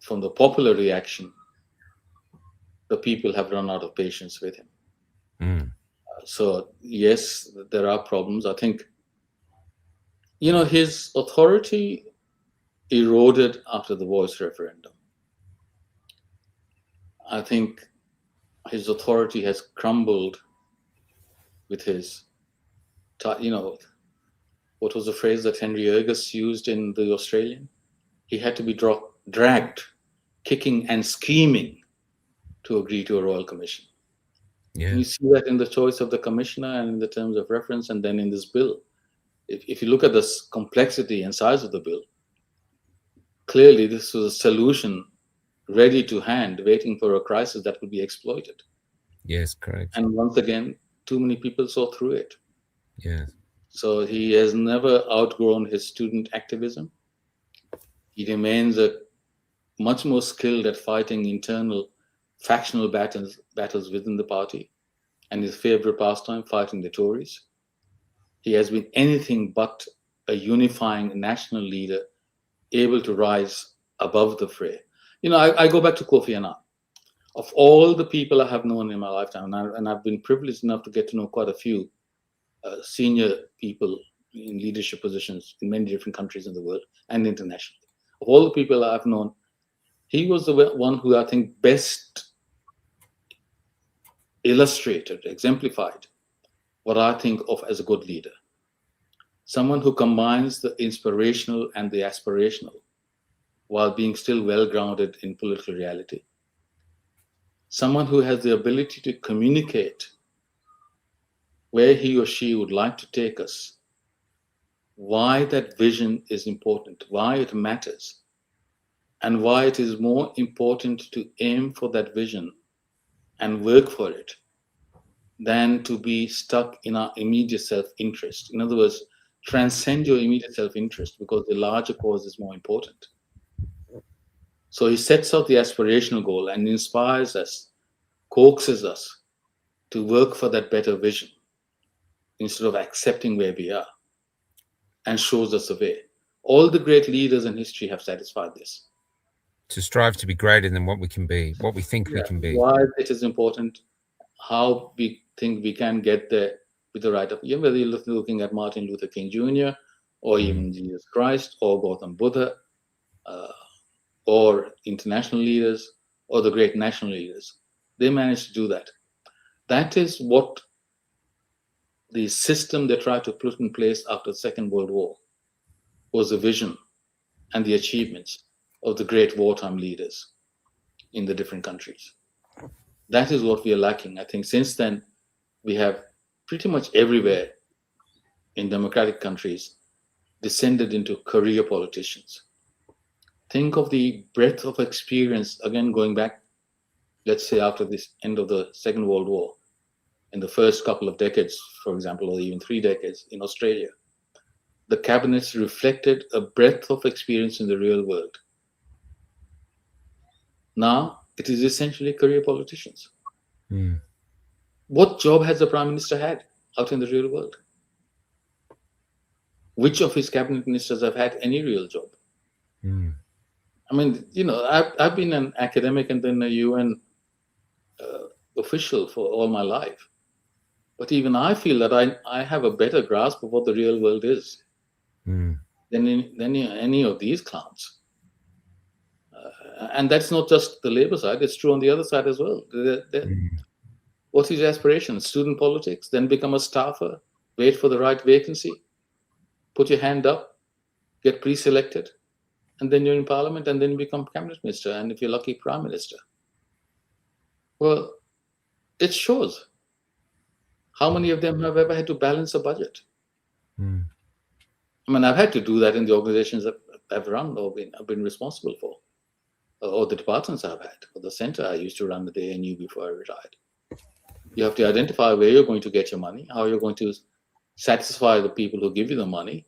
from the popular reaction, the people have run out of patience with him. So yes, there are problems. I think, you know, his authority eroded after the voice referendum. I think his authority has crumbled with his, what was the phrase that Henry Ergus used in The Australian? He had to be dragged, kicking and screaming to agree to a royal commission. Yeah. And you see that in the choice of the commissioner and in the terms of reference, and then in this bill. If you look at the complexity and size of the bill, clearly this was a solution ready to hand, waiting for a crisis that would be exploited. Yes, correct. And once again, too many people saw through it. Yes. So he has never outgrown his student activism. He remains much more skilled at fighting internal factional battles within the party, and his favorite pastime, fighting the Tories. He has been anything but a unifying national leader, able to rise above the fray. I go back to Kofi Annan. Of all the people I have known in my lifetime, and I've been privileged enough to get to know quite a few senior people in leadership positions in many different countries in the world and internationally. Of all the people I've known, he was the one who I think best illustrated, exemplified what I think of as a good leader. Someone who combines the inspirational and the aspirational while being still well-grounded in political reality. Someone who has the ability to communicate where he or she would like to take us, why that vision is important, why it matters, and why it is more important to aim for that vision and work for it than to be stuck in our immediate self-interest. In other words, transcend your immediate self-interest because the larger cause is more important. So he sets out the aspirational goal and inspires us, coaxes us to work for that better vision instead of accepting where we are, and shows us a way. All the great leaders in history have satisfied this. To strive to be greater than what we can be, what we think we can be. Why it is important, how we think we can get there with the right of, whether you're looking at Martin Luther King Jr., or even Jesus Christ, or Gautam Buddha, or international leaders, or the great national leaders. They managed to do that. That is what the system they tried to put in place after the Second World War was the vision and the achievements of the great wartime leaders in the different countries. That is what we are lacking. I think since then, we have pretty much everywhere in democratic countries descended into career politicians. Think of the breadth of experience, again, going back, let's say after this end of the Second World War, in the first couple of decades, for example, or even 3 decades in Australia, the cabinets reflected a breadth of experience in the real world. Now, it is essentially career politicians. What job has the Prime Minister had out in the real world? Which of his cabinet ministers have had any real job? I mean, I've been an academic and then a UN official for all my life. But even I feel that I have a better grasp of what the real world is than any of these clowns. And that's not just the Labour side, it's true on the other side as well. What's his aspiration? Student politics, then become a staffer, wait for the right vacancy, put your hand up, get pre-selected, and then you're in Parliament, and then you become Cabinet Minister, and if you're lucky, Prime Minister. Well, it shows. How many of them have ever had to balance a budget? I mean, I've had to do that in the organizations that I've run or I've been responsible for, or the departments I've had, or the center I used to run with the ANU before I retired. You have to identify where you're going to get your money, how you're going to satisfy the people who give you the money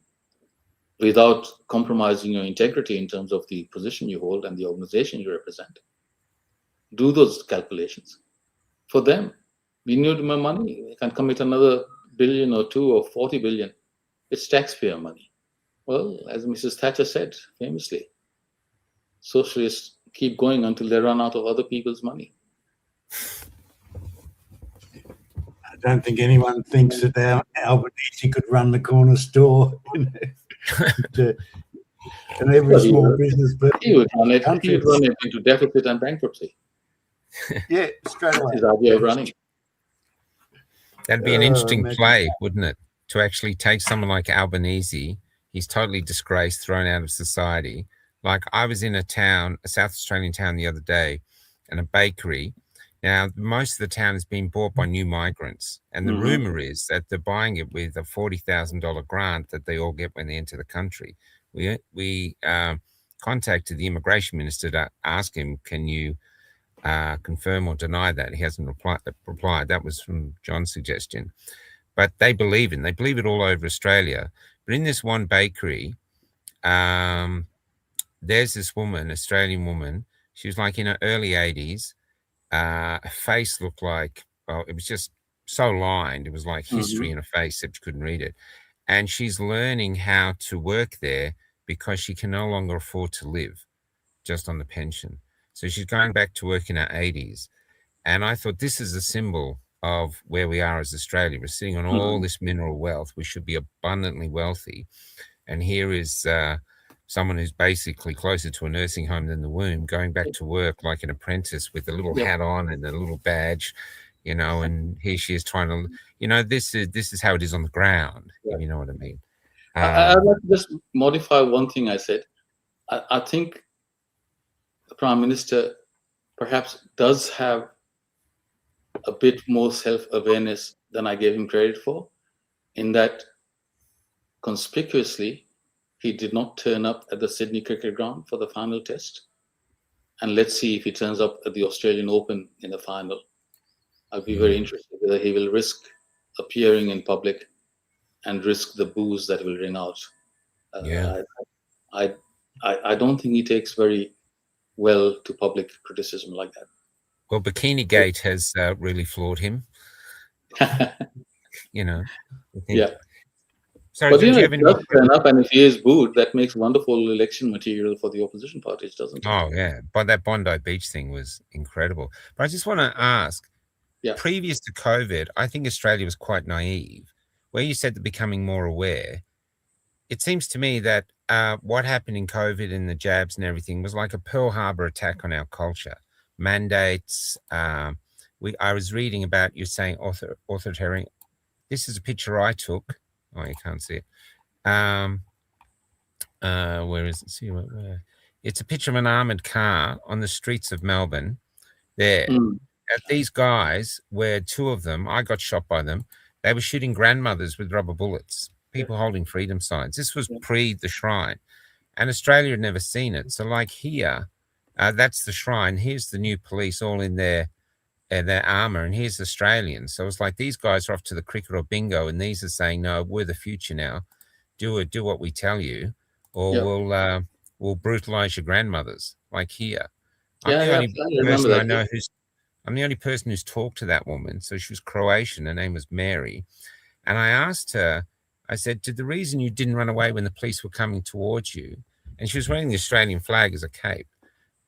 without compromising your integrity in terms of the position you hold and the organization you represent. Do those calculations. For them, we need more money. We can commit another billion or 2 or 40 billion. It's taxpayer money. Well, as Mrs. Thatcher said famously, socialists keep going until they run out of other people's money. I don't think anyone thinks that Albanese could run the corner store. and every Well, small business person he would run in the it. He country. would run it into deficit and bankruptcy. Yeah, straight That's away. his idea of running. That'd be an interesting imagine play, wouldn't it? To actually take someone like Albanese, he's totally disgraced, thrown out of society. Like I was in a town, a South Australian town the other day, and a bakery. Now, most of the town is being bought by new migrants. And the rumor is that they're buying it with a $40,000 grant that they all get when they enter the country. We contacted the immigration minister to ask him, can you confirm or deny that? He hasn't replied. That was from John's suggestion. But they believe it all over Australia. But in this one bakery, there's this woman, Australian woman. She was like in her early 80s. Her face looked like, well, it was just so lined. It was like history in her face, except you couldn't read it. And she's learning how to work there because she can no longer afford to live just on the pension. So she's going back to work in her 80s. And I thought this is a symbol of where we are as Australia. We're sitting on all this mineral wealth. We should be abundantly wealthy. And here is someone who's basically closer to a nursing home than the womb, going back to work like an apprentice with a little hat on and a little badge, you know, and here she is trying to, you know, this is how it is on the ground, if you know what I mean. I'd like to just modify one thing I said. I think the Prime Minister perhaps does have a bit more self-awareness than I gave him credit for, in that conspicuously, he did not turn up at the Sydney cricket ground for the final test. And let's see if he turns up at the Australian Open in the final. I'd be very interested whether he will risk appearing in public and risk the boos that will ring out. I don't think he takes very well to public criticism like that. Well, Bikini Gate has really floored him. You know. Yeah. Sorry, but did you if have he any? does turn up and if he is booed, that makes wonderful election material for the opposition parties, doesn't it? Oh, yeah. But that Bondi Beach thing was incredible. But I just want to ask, previous to COVID, I think Australia was quite naive. Where you said they're becoming more aware, it seems to me that what happened in COVID and the jabs and everything was like a Pearl Harbor attack on our culture. Mandates. I was reading about, you're saying authoritarian. This is a picture I took. Oh, you can't see it. Where is it? See where? It's a picture of an armored car on the streets of Melbourne. There. At these guys, where two of them, I got shot by them. They were shooting grandmothers with rubber bullets. People holding freedom signs. This was pre the shrine, and Australia had never seen it. So, like here, that's the shrine. Here's the new police, all in their armor, and here's Australians. So it's like these guys are off to the cricket or bingo, and these are saying, "No, we're the future now. Do what we tell you, or we'll brutalize your grandmothers." Like here, I'm the only person I know I'm the only person who's talked to that woman. So she was Croatian. Her name was Mary, and I asked her. I said, "Did the reason you didn't run away when the police were coming towards you?" And she was wearing the Australian flag as a cape.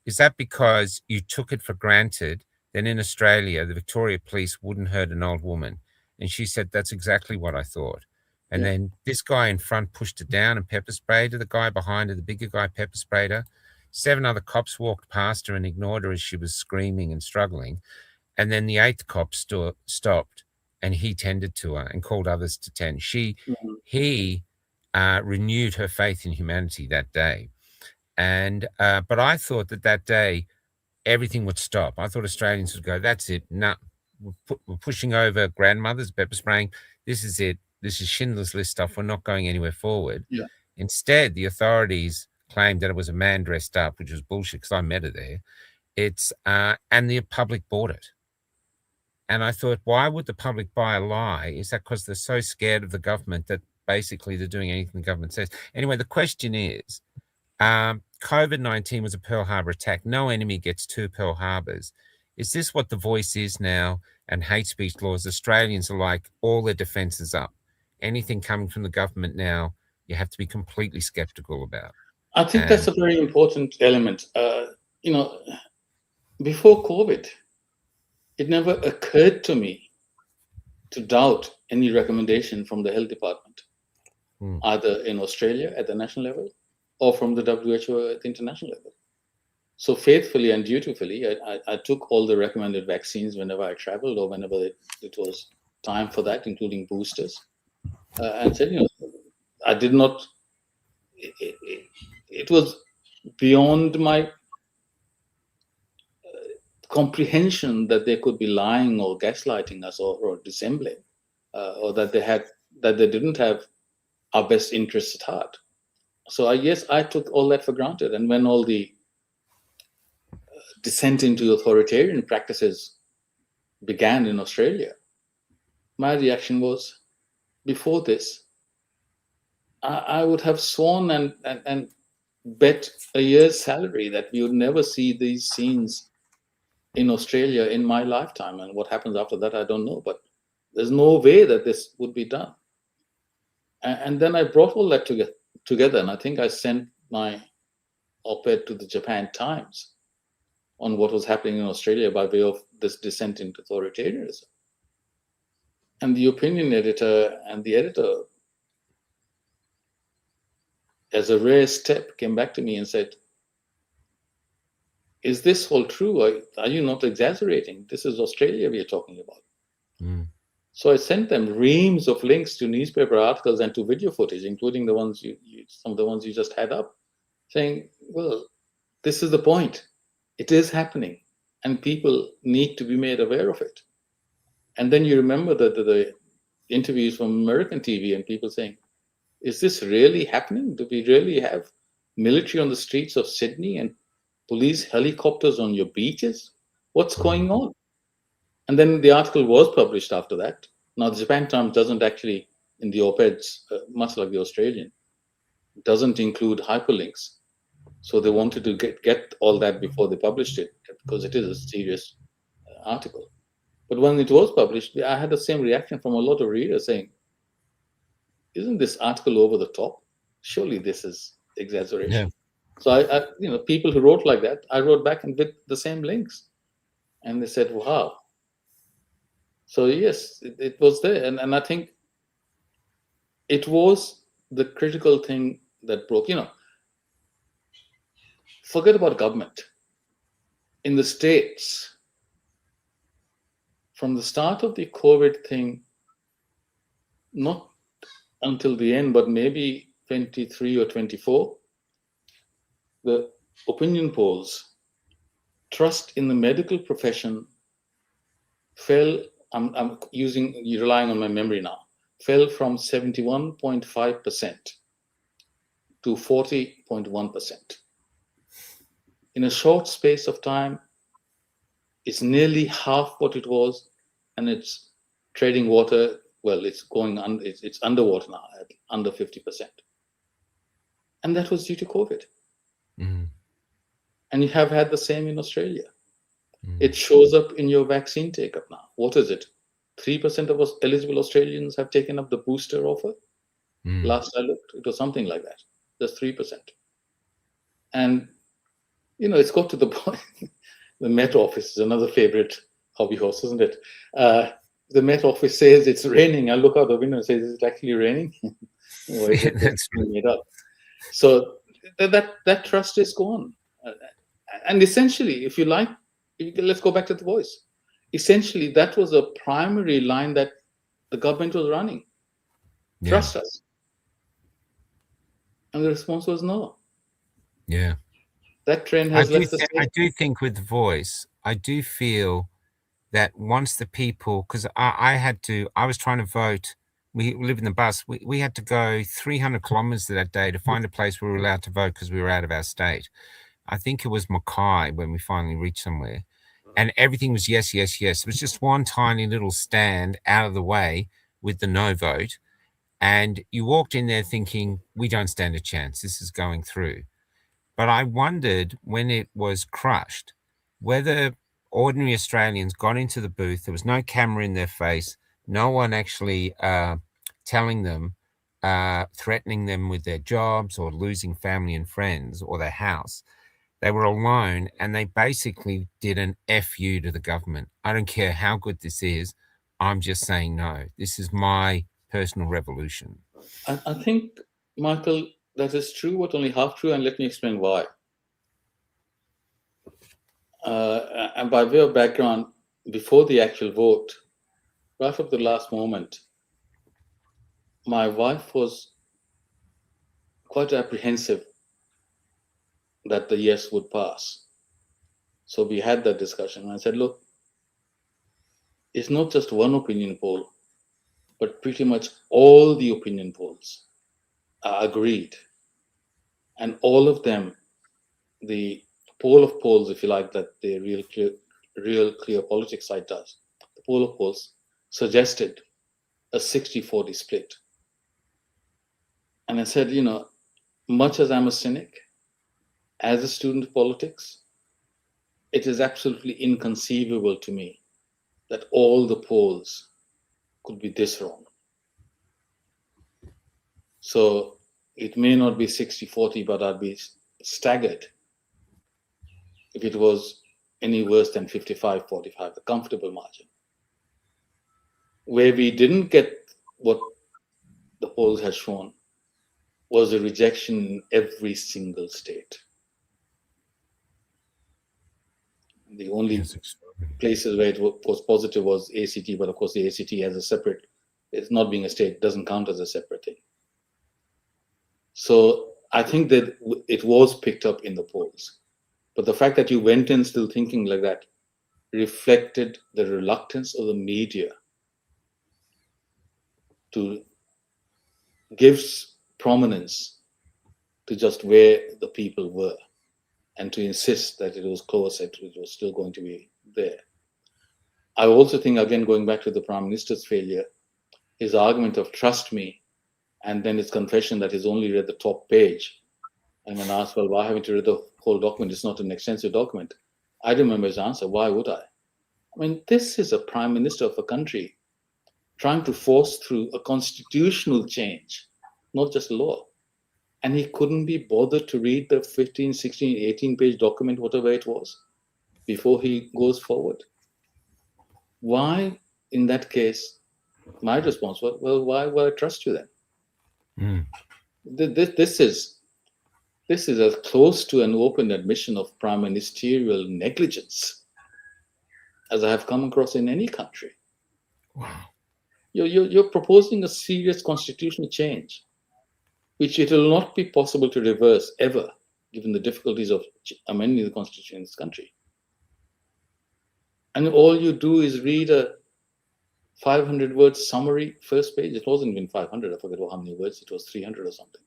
Is that because you took it for granted? Then in Australia, the Victoria Police wouldn't hurt an old woman. And she said, that's exactly what I thought. And then this guy in front pushed her down and pepper sprayed her. The guy behind her, the bigger guy, pepper sprayed her. 7 other cops walked past her and ignored her as she was screaming and struggling. And then the 8th cop stopped and he tended to her and called others to tend. He renewed her faith in humanity that day. And but I thought that day, everything would stop. I thought Australians would go, that's it. No, we're pushing over grandmothers, pepper spraying. This is it. This is Schindler's List stuff. We're not going anywhere forward. Instead, the authorities claimed that it was a man dressed up, which was bullshit because I met her there. And the public bought it. And I thought, why would the public buy a lie? Is that because they're so scared of the government that basically they're doing anything the government says? Anyway, the question is, COVID-19 was a Pearl Harbor attack. No enemy gets 2 Pearl Harbors. Is this what the Voice is now? And hate speech laws, Australians are like, all their defenses up. Anything coming from the government now, you have to be completely skeptical about. I think that's a very important element. Before COVID, it never occurred to me to doubt any recommendation from the health department, either in Australia at the national level or from the WHO at the international level. So faithfully and dutifully, I took all the recommended vaccines whenever I traveled or whenever it was time for that, including boosters. And said, I did not, it was beyond my comprehension that they could be lying or gaslighting us or dissembling, or that they didn't have our best interests at heart. So I took all that for granted. And when all the descent into authoritarian practices began in Australia, my reaction was, before this, I would have sworn and bet a year's salary that we would never see these scenes in Australia in my lifetime. And what happens after that, I don't know. But there's no way that this would be done. And then I brought all that together, and I think I sent my op-ed to the Japan Times on what was happening in Australia by way of this descent into authoritarianism. And the opinion editor and the editor, as a rare step, came back to me and said, is this all true? Are you not exaggerating? This is Australia we are talking about. Mm. So I sent them reams of links to newspaper articles and to video footage, including the ones some of the ones you just had up, saying, well, this is the point. It is happening, and people need to be made aware of it. And then you remember the interviews from American TV and people saying, is this really happening? Do we really have military on the streets of Sydney and police helicopters on your beaches? What's going on? And then the article was published after that. Now, the Japan Times doesn't actually, in the op-eds, much like the Australian, doesn't include hyperlinks. So they wanted to get all that before they published it, because it is a serious article. But when it was published, I had the same reaction from a lot of readers saying, isn't this article over the top? Surely this is exaggeration. Yeah. So people who wrote like that, I wrote back and with the same links. And they said, wow. So yes, it was there. And I think it was the critical thing that broke, forget about government. In the States, from the start of the COVID thing, not until the end, but maybe 23 or 24, the opinion polls, trust in the medical profession fell, I'm relying on my memory now, fell from 71.5% to 40.1%. In a short space of time, it's nearly half what it was, and it's trading water. Well, it's going on. It's underwater now at under 50%, and that was due to COVID. Mm. And you have had the same in Australia. Mm. It shows up in your vaccine take-up now. What is it? 3% of eligible Australians have taken up the booster offer. Mm. Last I looked, it was something like that. Just 3%. And it's got to the point. The Met Office is another favorite hobby horse, isn't it? The Met Office says it's raining. I look out the window and say, is it actually raining? Or is it that's made up? So that trust is gone. And essentially, if you like, let's go back to the voice. Essentially, that was a primary line that the government was running. Yeah. Trust us. And the response was no. Yeah. That trend has left the state. I do think with the voice, I do feel that once the people, because I was trying to vote, we live in the bus, we had to go 300 kilometers that day to find a place where we were allowed to vote because we were out of our state. I think it was Mackay when we finally reached somewhere. And everything was yes, yes, yes. It was just one tiny little stand out of the way with the no vote. And you walked in there thinking, we don't stand a chance. This is going through. But I wondered when it was crushed, whether ordinary Australians got into the booth, there was no camera in their face, no one actually telling them, threatening them with their jobs or losing family and friends or their house. They were alone, and they basically did an FU to the government. I don't care how good this is. I'm just saying no. This is my personal revolution. I think, Michael, That is true, but only half true, and let me explain why. And by way of background, before the actual vote, right up the last moment, my wife was quite apprehensive that the yes would pass. So we had that discussion, and I said, look, it's not just one opinion poll, but pretty much all the opinion polls are agreed. And all of them, the poll of polls, if you like, that the Real Clear Politics site does, the poll of polls suggested a 60-40 split. And I said, you know, much as I'm a cynic, as a student of politics, it is absolutely inconceivable to me that all the polls could be this wrong. So it may not be 60-40, but I'd be staggered if it was any worse than 55-45, a comfortable margin. Where we didn't get what the polls had shown was a rejection in every single state. The only places where it was positive was ACT, but of course the ACT has a separate, it's not being a state, doesn't count as a separate thing. So I think that it was picked up in the polls. But the fact that you went in still thinking like that reflected the reluctance of the media to give prominence to just where the people were and to insist that it was close, that it was still going to be there. I also think, again, going back to the Prime Minister's failure, his argument of trust me, and then his confession that he's only read the top page. And when asked, well, why haven't you read the whole document? It's not an extensive document. I remember his answer, why would I? I mean, this is a Prime Minister of a country trying to force through a constitutional change, not just law. And he couldn't be bothered to read the 15, 16, 18-page document, whatever it was, before he goes forward. Why, in that case, my response was, well, why would I trust you then? This is as close to an open admission of prime ministerial negligence as I have come across in any country. Wow. You're proposing a serious constitutional change, which it will not be possible to reverse ever, given the difficulties of amending the constitution in this country. And all you do is read a 500-word summary first page. It wasn't even 500. I forget how many words. It was 300 or something.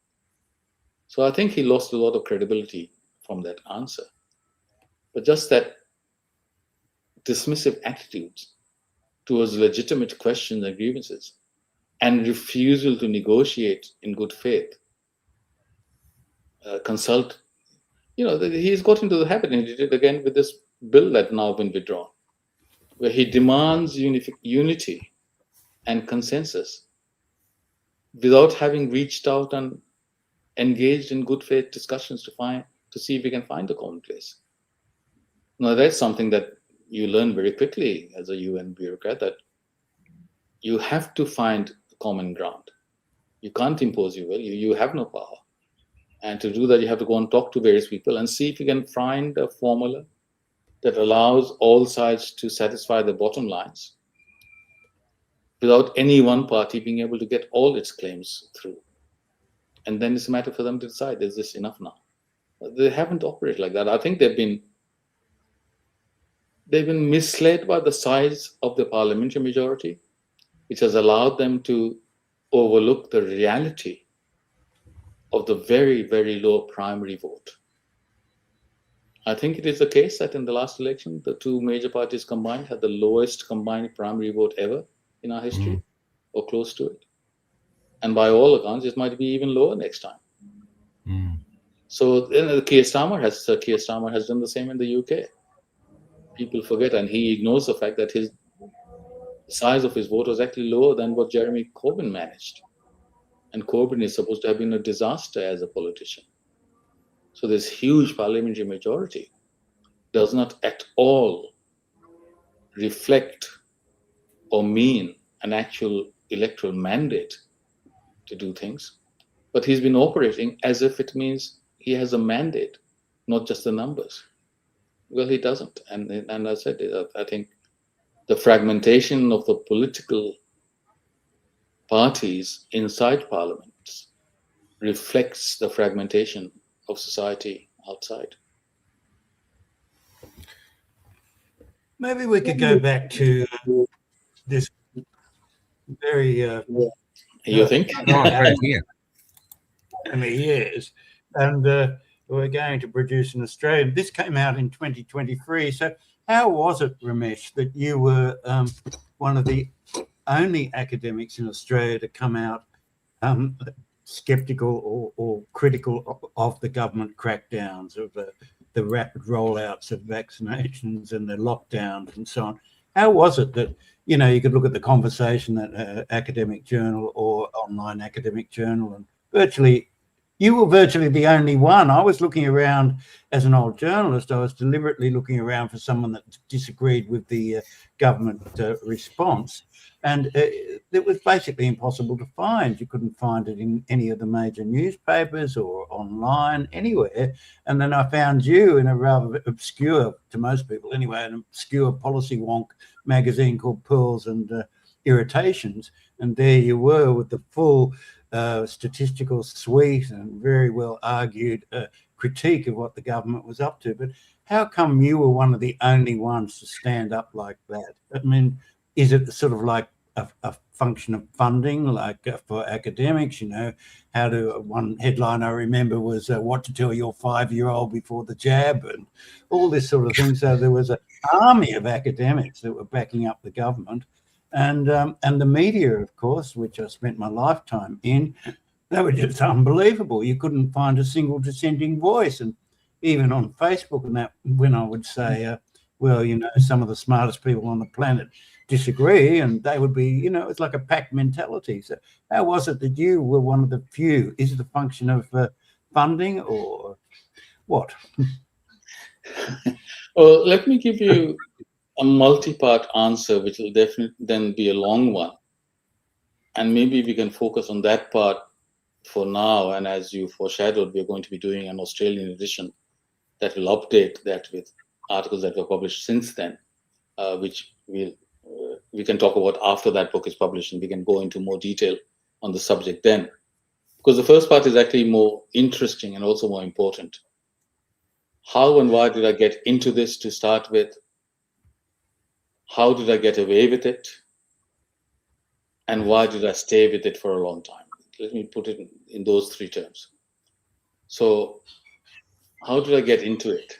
So I think he lost a lot of credibility from that answer. But just that dismissive attitude towards legitimate questions and grievances and refusal to negotiate in good faith, consult, he's got into the habit, and he did it again with this bill that now been withdrawn, where he demands unity and consensus without having reached out and engaged in good faith discussions to see if we can find a common place. Now, that's something that you learn very quickly as a UN bureaucrat, that you have to find common ground. You can't impose your will. You have no power. And to do that, you have to go and talk to various people and see if you can find a formula that allows all sides to satisfy their bottom lines without any one party being able to get all its claims through. And then it's a matter for them to decide, is this enough now? They haven't operated like that. I think they've been misled by the size of the parliamentary majority, which has allowed them to overlook the reality of the very, very low primary vote. I think it is the case that in the last election, the two major parties combined had the lowest combined primary vote ever in our history, or close to it. And by all accounts, it might be even lower next time. So Keir Starmer has done the same in the UK. People forget, and he ignores the fact that the size of his vote was actually lower than what Jeremy Corbyn managed. And Corbyn is supposed to have been a disaster as a politician. So this huge parliamentary majority does not at all reflect or mean an actual electoral mandate to do things. But he's been operating as if it means he has a mandate, not just the numbers. Well, he doesn't. And I said, I think the fragmentation of the political parties inside parliaments reflects the fragmentation of society outside. Maybe we could go back to this very You think? years, and we're going to produce an Australian. This came out in 2023. So how was it, Ramesh, that you were one of the only academics in Australia to come out skeptical or critical of the government crackdowns, of the rapid rollouts of vaccinations and the lockdowns and so on? How was it that, you know, you could look at the Conversation, that academic journal or online academic journal, and you were virtually the only one. I was looking around as an old journalist. I was deliberately looking around for someone that disagreed with the government response. And it was basically impossible to find. You couldn't find it in any of the major newspapers or online, anywhere. And then I found you in a rather obscure, to most people anyway, an obscure policy wonk magazine called Pearls and Irritations. And there you were with the full statistical suite and very well argued critique of what the government was up to. But how come you were one of the only ones to stand up like that? I mean, is it sort of like a function of funding, like for academics? You know, one headline I remember was what to tell your 5-year-old before the jab, and all this sort of thing. So there was an army of academics that were backing up the government. And the media, of course, which I spent my lifetime in, they were just unbelievable. You couldn't find a single dissenting voice. And even on Facebook and that, when I would say, well, you know, some of the smartest people on the planet disagree, and they would be, you know, it's like a pack mentality. So how was it that you were one of the few? Is it a function of funding or what? Well, let me give you a multi-part answer, which will definitely then be a long one. And maybe we can focus on that part for now. And as you foreshadowed, we're going to be doing an Australian edition that will update that with articles that were published since then, which we can talk about after that book is published, and we can go into more detail on the subject then. Because the first part is actually more interesting and also more important. How and why did I get into this to start with? How did I get away with it? And why did I stay with it for a long time? Let me put it in those three terms. So how did I get into it?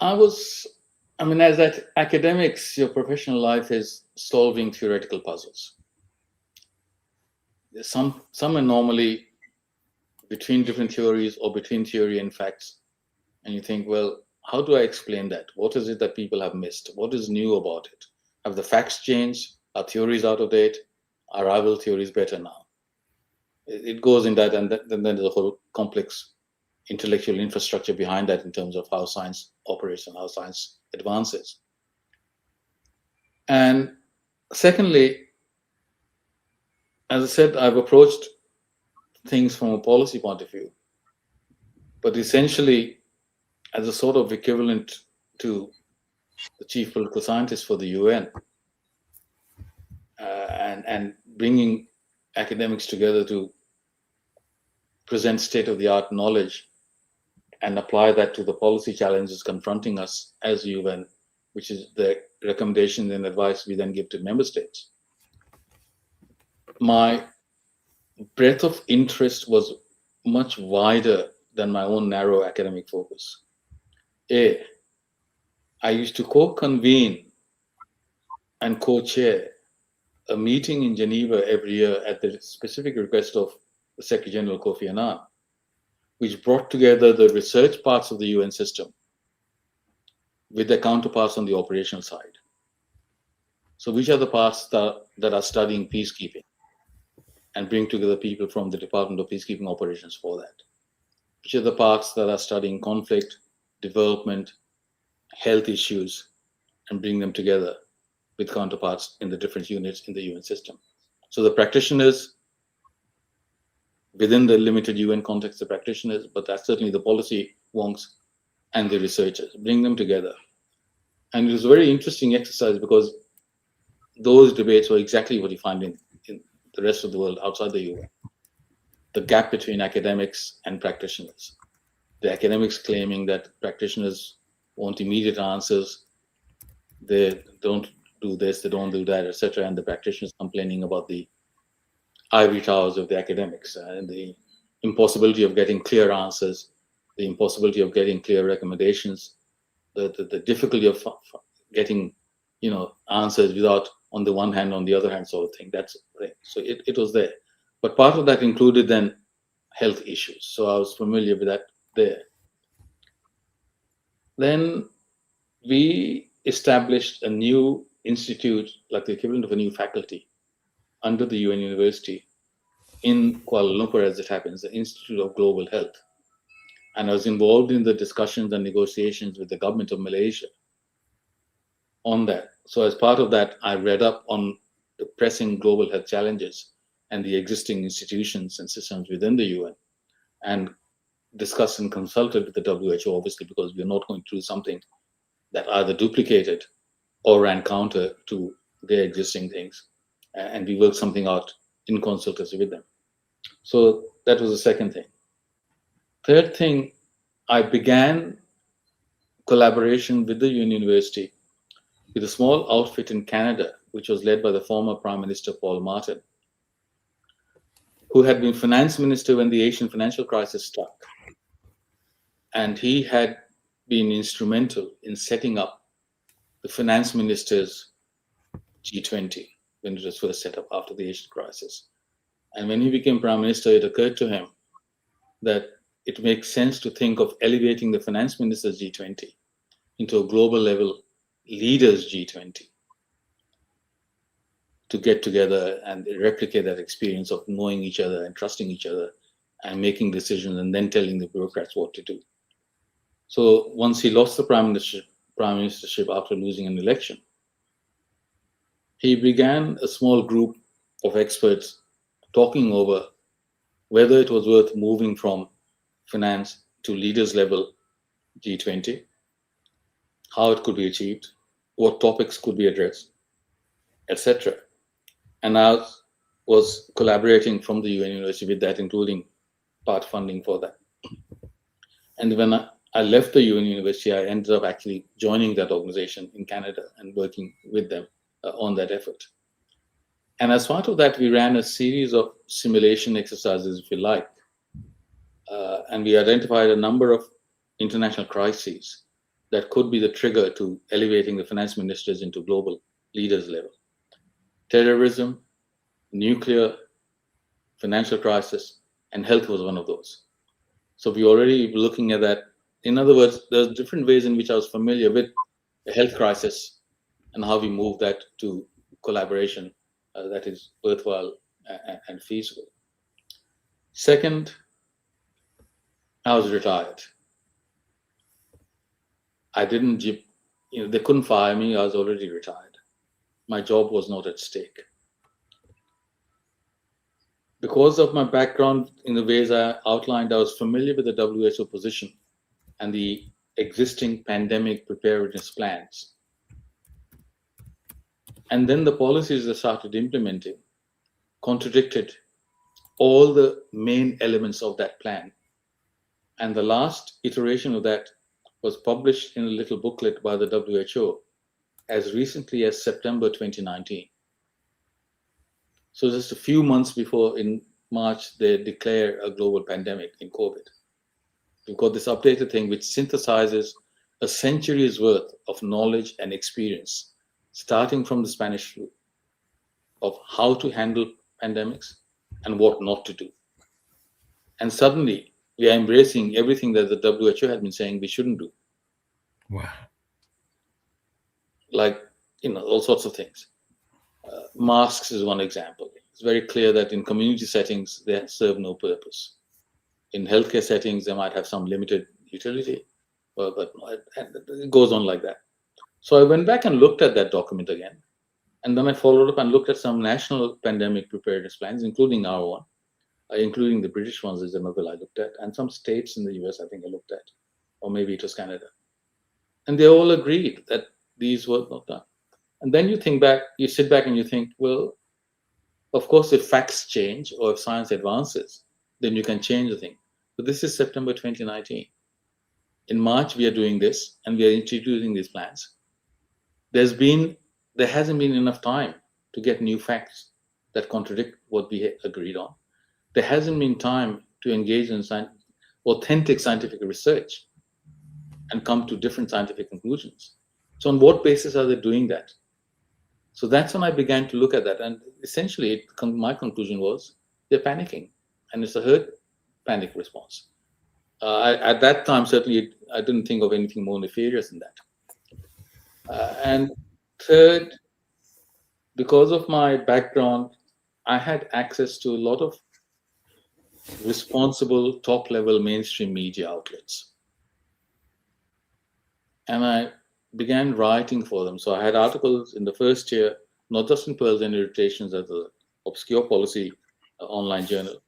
I mean, as academics, your professional life is solving theoretical puzzles. Some are normally between different theories or between theory and facts. And you think, well, how do I explain that? What is it that people have missed? What is new about it? Have the facts changed? Are theories out of date? Are rival theories better now? It goes in that, and then there's a whole complex intellectual infrastructure behind that in terms of how science operates and how science advances. And secondly, as I said, I've approached things from a policy point of view, but essentially as a sort of equivalent to the chief political scientist for the UN, and bringing academics together to present state-of-the-art knowledge and apply that to the policy challenges confronting us as UN, which is the recommendation and advice we then give to member states. My breadth of interest was much wider than my own narrow academic focus. I used to co-convene and co-chair a meeting in Geneva every year at the specific request of the Secretary General Kofi Annan, which brought together the research parts of the UN system with their counterparts on the operational side. So which are the parts that are studying peacekeeping and bring together people from the Department of Peacekeeping Operations for that? Which are the parts that are studying conflict, development, health issues, and bring them together with counterparts in the different units in the UN system? So the practitioners, within the limited UN context, the practitioners, but that's certainly the policy wonks and the researchers, bring them together. And it was a very interesting exercise because those debates were exactly what you find in the rest of the world outside the UN. The gap between academics and practitioners. The academics claiming that practitioners want immediate answers, they don't do this, they don't do that, etc., and the practitioners complaining about the ivory towers of the academics and the impossibility of getting clear answers, the impossibility of getting clear recommendations, the difficulty of getting, answers without, on the one hand, on the other hand, sort of thing. That's right. So it was there, but part of that included then health issues. So I was familiar with that there. Then we established a new institute, like the equivalent of a new faculty, under the UN University in Kuala Lumpur, as it happens, the Institute of Global Health. And I was involved in the discussions and negotiations with the government of Malaysia on that. So as part of that, I read up on the pressing global health challenges and the existing institutions and systems within the UN, and discussed and consulted with the WHO, obviously, because we're not going through something that either duplicated or ran counter to their existing things. And we worked something out in consultancy with them. So that was the second thing. Third thing, I began collaboration with the UN University with a small outfit in Canada, which was led by the former Prime Minister Paul Martin, who had been finance minister when the Asian financial crisis struck. And he had been instrumental in setting up the finance ministers G20 when it was first set up after the Asian crisis. And when he became prime minister, it occurred to him that it makes sense to think of elevating the finance ministers G20 into a global level leaders G20 to get together and replicate that experience of knowing each other and trusting each other and making decisions and then telling the bureaucrats what to do. So once he lost the prime ministership after losing an election, he began a small group of experts talking over whether it was worth moving from finance to leaders level G20, how it could be achieved, what topics could be addressed, etc. And I was collaborating from the UN University with that, including part funding for that. And when I left the UN University, I ended up actually joining that organization in Canada and working with them on that effort. And as part of that, we ran a series of simulation exercises, if you like, and we identified a number of international crises that could be the trigger to elevating the finance ministers into global leaders level. Terrorism, nuclear, financial crisis, and health was one of those. So we already were looking at that. In other words, there's different ways in which I was familiar with the health crisis and how we move that to collaboration that is worthwhile and feasible. Second, I was retired. I didn't, they couldn't fire me. I was already retired. My job was not at stake. Because of my background in the ways I outlined, I was familiar with the WHO position and the existing pandemic preparedness plans. And then the policies they started implementing contradicted all the main elements of that plan. And the last iteration of that was published in a little booklet by the WHO as recently as September 2019. So just a few months before, in March, they declare a global pandemic in COVID. We've got this updated thing which synthesizes a century's worth of knowledge and experience, starting from the Spanish flu, of how to handle pandemics and what not to do. And suddenly, we are embracing everything that the WHO had been saying we shouldn't do. Wow. Like, all sorts of things. Masks is one example. It's very clear that in community settings, they serve no purpose. In healthcare settings, they might have some limited utility, but it goes on like that. So I went back and looked at that document again And then I followed up and looked at some national pandemic preparedness plans, including our one, including the British ones is another I looked at, and some states in the US I think I looked at, or maybe it was Canada. And they all agreed that these were not done. And then you think back, you sit back and you think, well, of course, if facts change or if science advances, then you can change the thing. But this is September 2019. In March, we are doing this and we are introducing these plans. There hasn't been enough time to get new facts that contradict what we agreed on. There hasn't been time to engage in authentic scientific research and come to different scientific conclusions. So on what basis are they doing that? So that's when I began to look at that. And essentially, my conclusion was they're panicking. And it's a herd panic response. At that time, certainly, I didn't think of anything more nefarious than that. And third, because of my background, I had access to a lot of responsible top-level mainstream media outlets. And I began writing for them. So I had articles in the first year, not just in Pearls and Irritations as an obscure policy online journal,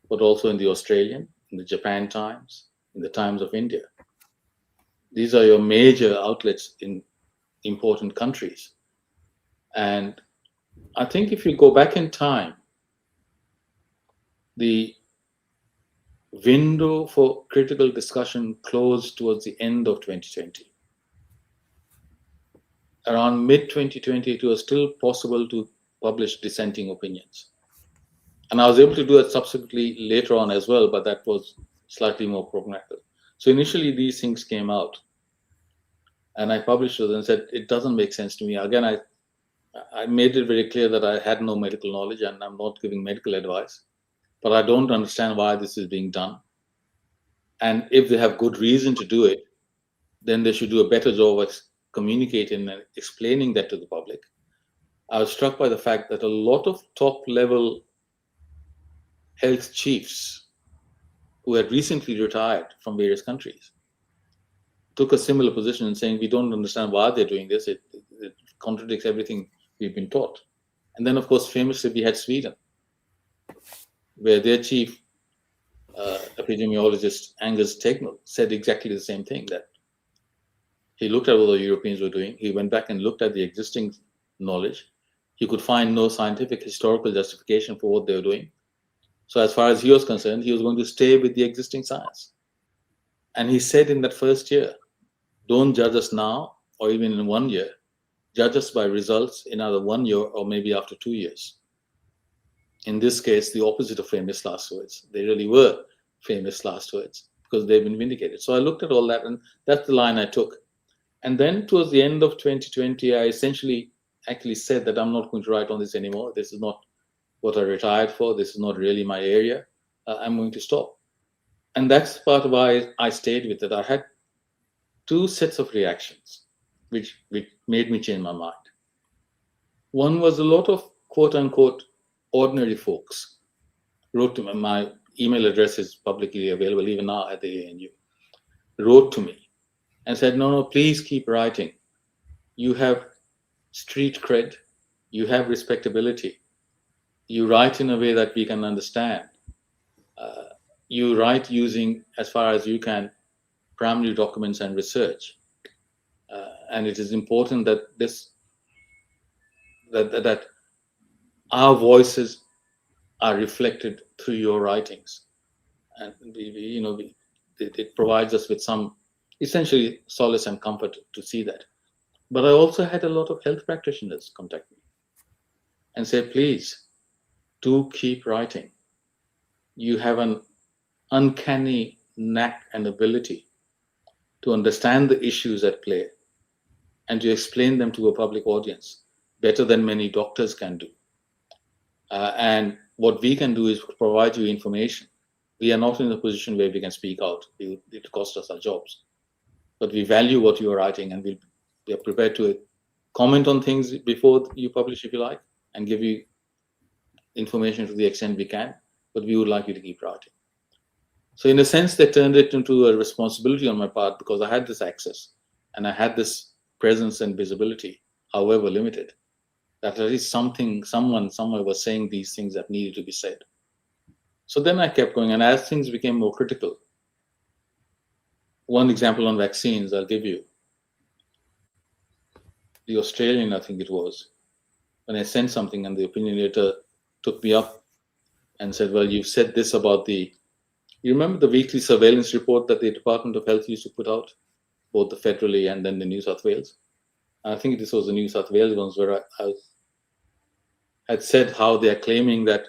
but also in the Australian, in the Japan Times, in the Times of India. These are your major outlets in important countries. And I think if you go back in time, the window for critical discussion closed towards the end of 2020. Around mid-2020, it was still possible to publish dissenting opinions. And I was able to do it subsequently later on as well, but that was slightly more pragmatic. So initially, these things came out. And I published it and said, it doesn't make sense to me. Again, I made it very clear that I had no medical knowledge and I'm not giving medical advice. But I don't understand why this is being done. And if they have good reason to do it, then they should do a better job of communicating and explaining that to the public. I was struck by the fact that a lot of top-level health chiefs who had recently retired from various countries took a similar position in saying, we don't understand why they're doing this. It contradicts everything we've been taught. And then, of course, famously, we had Sweden, where their chief epidemiologist, Angus Tegnell, said exactly the same thing, that he looked at what the Europeans were doing. He went back and looked at the existing knowledge. He could find no scientific historical justification for what they were doing. So as far as he was concerned, he was going to stay with the existing science. And he said in that first year, don't judge us now or even in 1 year. Judge us by results in either 1 year or maybe after 2 years. In this case, the opposite of famous last words. They really were famous last words because they've been vindicated. So I looked at all that, and that's the line I took. And then towards the end of 2020, I essentially actually said that I'm not going to write on this anymore. This is not what I retired for. This is not really my area. I'm going to stop. And that's part of why I stayed with it. I had two sets of reactions, which made me change my mind. One was a lot of quote unquote ordinary folks wrote to me. My email address is publicly available even now at the ANU. Wrote to me and said, no, please keep writing. You have street cred. You have respectability. You write in a way that we can understand. You write using, as far as you can, primary documents and research. And it is important that that our voices are reflected through your writings. And it provides us with some essentially solace and comfort to see that. But I also had a lot of health practitioners contact me and say, please do keep writing. You have an uncanny knack and ability to understand the issues at play and to explain them to a public audience better than many doctors can do. And what we can do is provide you information. We are not in a position where we can speak out. It costs us our jobs. But we value what you are writing, and we are prepared to comment on things before you publish, if you like, and give you information to the extent we can. But we would like you to keep writing. So in a sense, they turned it into a responsibility on my part because I had this access and I had this presence and visibility, however limited. that at least someone somewhere was saying these things that needed to be said. So then I kept going, and as things became more critical, one example on vaccines I'll give you. The Australian, I think it was, when I sent something and the opinion editor took me up and said, well, you've said this about you remember the weekly surveillance report that the Department of Health used to put out, both the federally and then the New South Wales? I think this was the New South Wales ones where I had said how they are claiming that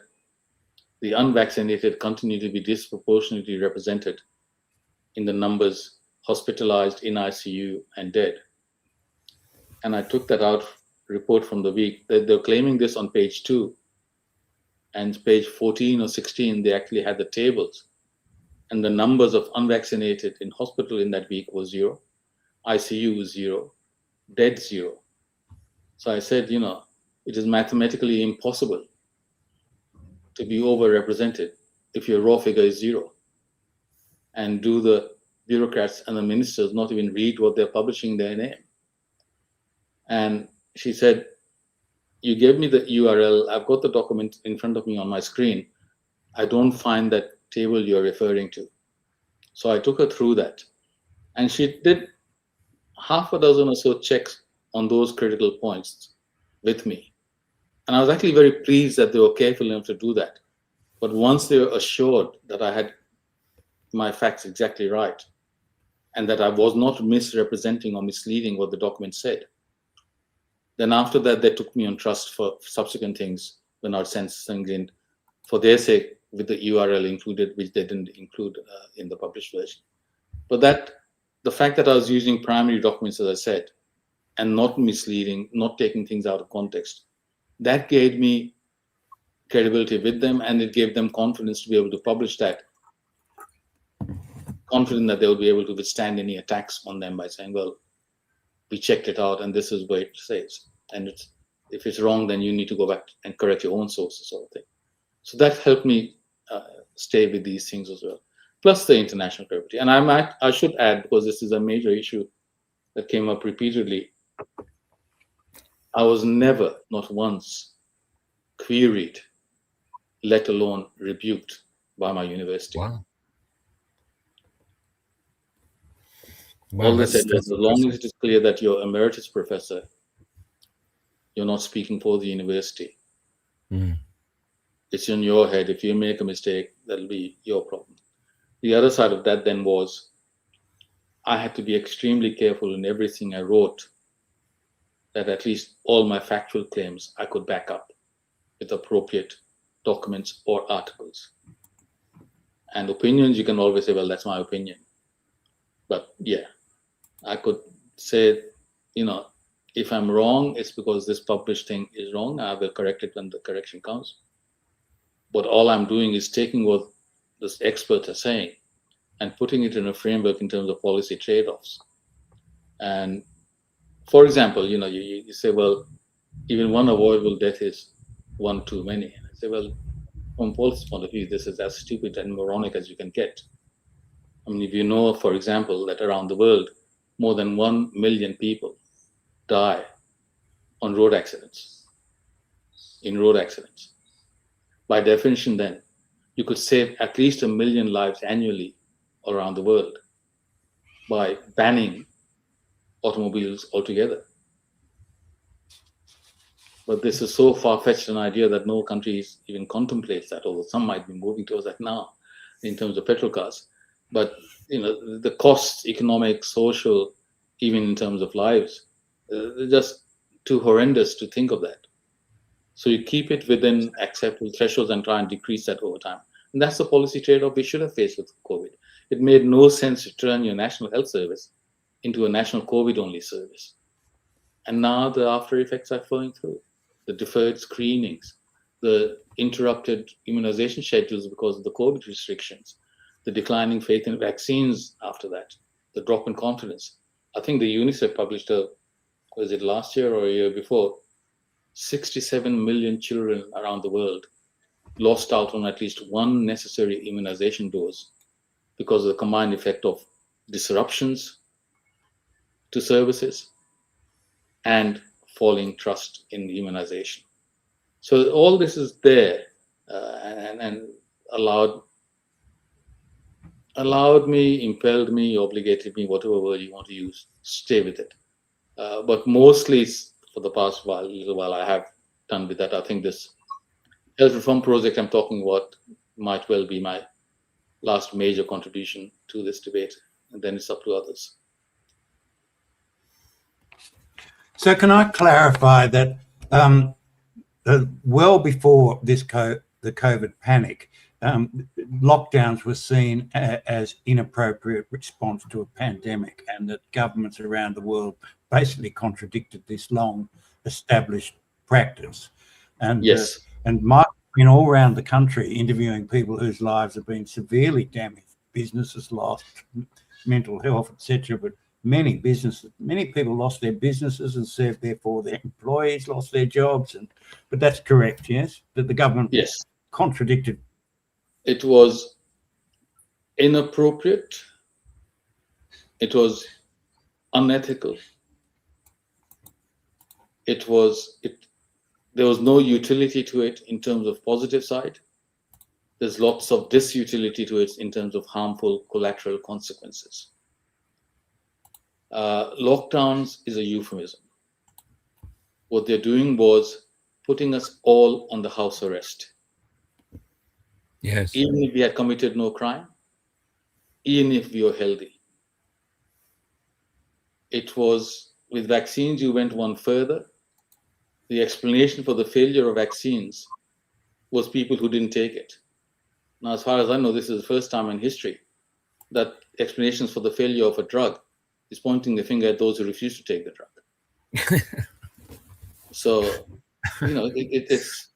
the unvaccinated continue to be disproportionately represented in the numbers hospitalized, in ICU, and dead. And I took that out report from the week. They're claiming this on page 2, and page 14 or 16, they actually had the tables. And the numbers of unvaccinated in hospital in that week was 0, ICU was 0, dead 0. So I said, it is mathematically impossible to be overrepresented if your raw figure is 0. And do the bureaucrats and the ministers not even read what they're publishing their name? And she said, you gave me the URL. I've got the document in front of me on my screen. I don't find that table you're referring to. So I took her through that. And she did half a dozen or so checks on those critical points with me. And I was actually very pleased that they were careful enough to do that. But once they were assured that I had my facts exactly right, and that I was not misrepresenting or misleading what the document said, then after that, they took me on trust for subsequent things when I sent things in for their sake with the URL included, which they didn't include in the published version. But the fact that I was using primary documents, as I said, and not misleading, not taking things out of context, that gave me credibility with them, and it gave them confidence to be able to publish that, confident that they will be able to withstand any attacks on them by saying, well, we checked it out and this is what it says. And if it's wrong, then you need to go back and correct your own sources, sort of thing. So that helped me stay with these things as well, plus the international credibility. And I should add, because this is a major issue that came up repeatedly, I was never, not once, queried, let alone rebuked by my university. Wow. All they said was, as long as it is clear that you're emeritus professor, you're not speaking for the university. Mm. It's in your head. If you make a mistake, that'll be your problem. The other side of that then was, I had to be extremely careful in everything I wrote, that at least all my factual claims I could back up with appropriate documents or articles. And opinions, you can always say, well, that's my opinion. But yeah, I could say, if I'm wrong, it's because this published thing is wrong. I will correct it when the correction comes. But all I'm doing is taking what the experts are saying and putting it in a framework in terms of policy trade-offs. And for example, you say, well, even one avoidable death is one too many. And I say, well, from policy point of view, this is as stupid and moronic as you can get. I mean, if you know, for example, that around the world, more than 1 million people die on road accidents, in road accidents. By definition, then, you could save at least 1 million lives annually around the world by banning automobiles altogether. But this is so far-fetched an idea that no country even contemplates that, although some might be moving towards that now in terms of petrol cars. But the costs, economic, social, even in terms of lives, they're just too horrendous to think of that. So you keep it within acceptable thresholds and try and decrease that over time. And that's the policy trade-off we should have faced with COVID. It made no sense to turn your National Health Service into a national COVID-only service. And now the after effects are flowing through. The deferred screenings, the interrupted immunization schedules because of the COVID restrictions, the declining faith in vaccines after that, the drop in confidence. I think the UNICEF published was it last year or a year before, 67 million children around the world lost out on at least one necessary immunization dose because of the combined effect of disruptions to services and falling trust in humanization. So all this is there, and allowed me, impelled me, obligated me, whatever word you want to use, stay with it. But mostly for the past little while, I have done with that. I think this health reform project I'm talking about might well be my last major contribution to this debate, and then it's up to others. So can I clarify that well before this the COVID panic, lockdowns were seen as inappropriate response to a pandemic, and that governments around the world basically contradicted this long established practice. And yes, and Mike's been all around the country interviewing people whose lives have been severely damaged, businesses lost, mental health, etc. But many people lost their businesses, and therefore their employees lost their jobs. But that's correct, yes? That the government yes, contradicted. It was inappropriate. It was unethical. There was no utility to it in terms of positive side. There's lots of disutility to it in terms of harmful collateral consequences. Lockdowns is a euphemism. What they're doing was putting us all on the house arrest. Yes. Even if we had committed no crime, even if we were healthy. It was, with vaccines, you went one further. The explanation for the failure of vaccines was people who didn't take it. Now, as far as I know, this is the first time in history that explanations for the failure of a drug is pointing the finger at those who refuse to take the drug. So, it's...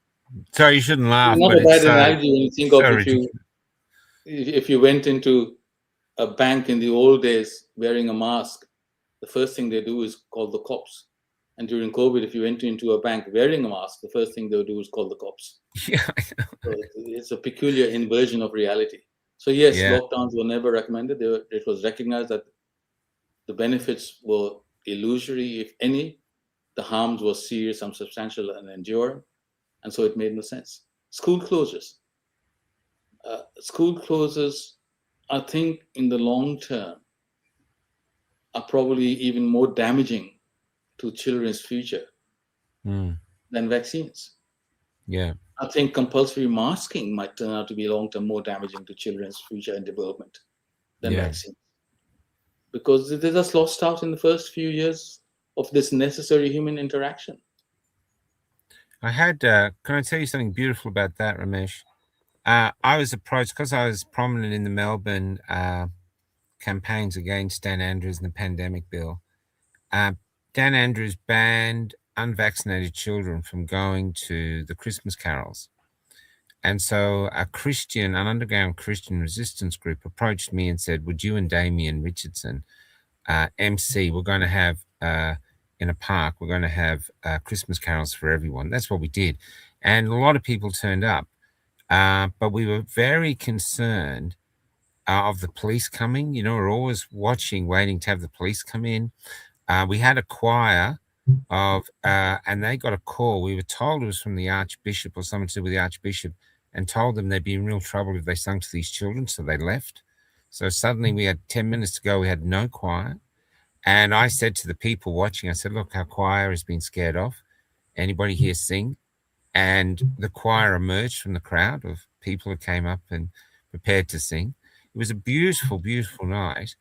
Sorry, you shouldn't laugh. Not but a bad it's analogy when you think so of if you went into a bank in the old days wearing a mask, the first thing they do is call the cops. And during COVID, if you went into a bank wearing a mask, the first thing they'll do is call the cops. Yeah, I know. So it's a peculiar inversion of reality. So yes, Yeah. lockdowns were never recommended. It was recognized that the benefits were illusory, if any. The harms were serious, substantial, and enduring. And so it made no sense. School closures. School closures, I think, in the long term, are probably even more damaging to children's future than vaccines. Yeah. I think compulsory masking might turn out to be long-term more damaging to children's future and development than vaccines. Because they just lost out in the first few years of this necessary human interaction. I had, can I tell you something beautiful about that, Ramesh? I was approached, because I was prominent in the Melbourne campaigns against Dan Andrews and the pandemic bill. Dan Andrews banned unvaccinated children from going to the Christmas carols. And so an underground Christian resistance group approached me and said, would you and Damien Richardson, MC, we're going to have, in a park, we're going to have Christmas carols for everyone. That's what we did. And a lot of people turned up. But we were very concerned of the police coming. We're always waiting to have the police come in. We had a choir and they got a call. We were told it was from the Archbishop or someone to do with the Archbishop, and told them they'd be in real trouble if they sung to these children. So they left. So suddenly we had 10 minutes to go. We had no choir. And I said to the people watching, I said, look, our choir has been scared off. Anybody here sing? And the choir emerged from the crowd of people who came up and prepared to sing. It was a beautiful, beautiful night.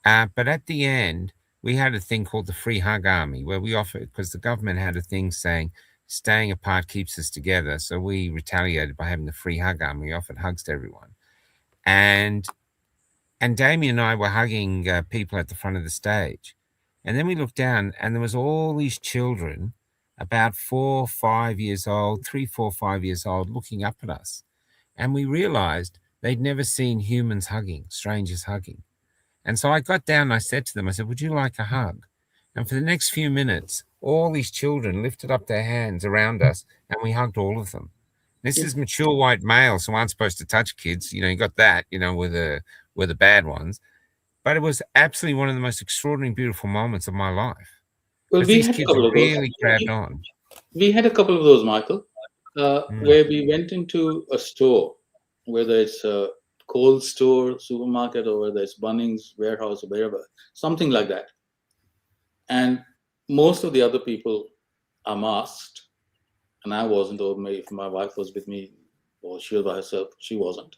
But at the end, we had a thing called the Free Hug Army, where we offered, because the government had a thing saying, staying apart keeps us together. So we retaliated by having the Free Hug Army. We offered hugs to everyone. And Damien and I were hugging people at the front of the stage. And then we looked down, and there was all these children, about 4, 5 years old, 3, 4, 5 years old, looking up at us. And we realized they'd never seen humans hugging, strangers hugging. And so I got down and I said to them, I said, would you like a hug? And for the next few minutes, all these children lifted up their hands around us, and we hugged all of them. This is mature white males who aren't supposed to touch kids. You got that, were the bad ones. But it was absolutely one of the most extraordinary, beautiful moments of my life. Well, Because we these had a kids couple of those. really crabbed on. We had a couple of those, Michael, Mm. where we went into a store, whether it's a cold store, supermarket, or whether it's Bunnings, warehouse, or wherever, something like that. And most of the other people are masked, and I wasn't, or if my wife was with me, or she was by herself, she wasn't.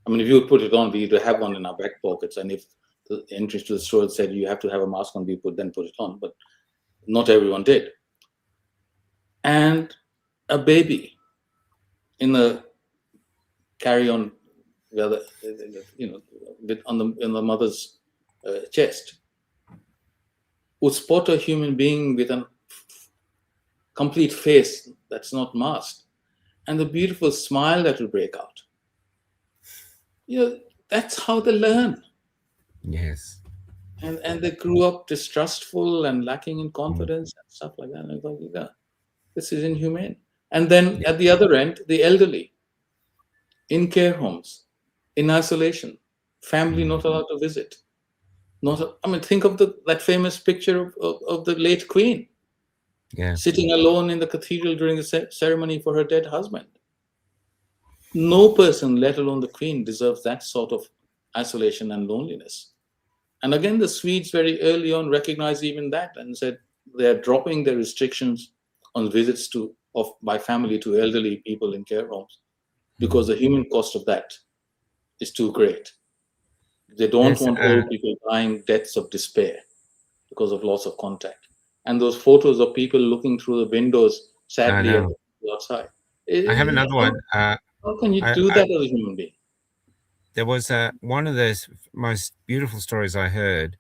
I mean, if you would put it on, we would have one in our back pockets, and if the entrance to the store said you have to have a mask on, we would then put it on, but not everyone did. And a baby in a carry-on, in the mother's chest, would spot a human being with a complete face that's not masked, and the beautiful smile that will break out. That's how they learn. Yes. And they grew up distrustful and lacking in confidence and stuff like that. And I thought, yeah, this is inhumane. And then at the other end, the elderly in care homes, in isolation, family not allowed to visit. Think of that famous picture of the late Queen, sitting alone in the cathedral during the ceremony for her dead husband. No person, let alone the Queen, deserves that sort of isolation and loneliness. And again, the Swedes very early on recognized even that and said they're dropping their restrictions on visits by family to elderly people in care homes because the human cost of that is too great. They don't want old people dying deaths of despair because of loss of contact. And those photos of people looking through the windows sadly at the outside. I have another one. How can you do that as a human being? There was one of the most beautiful stories I heard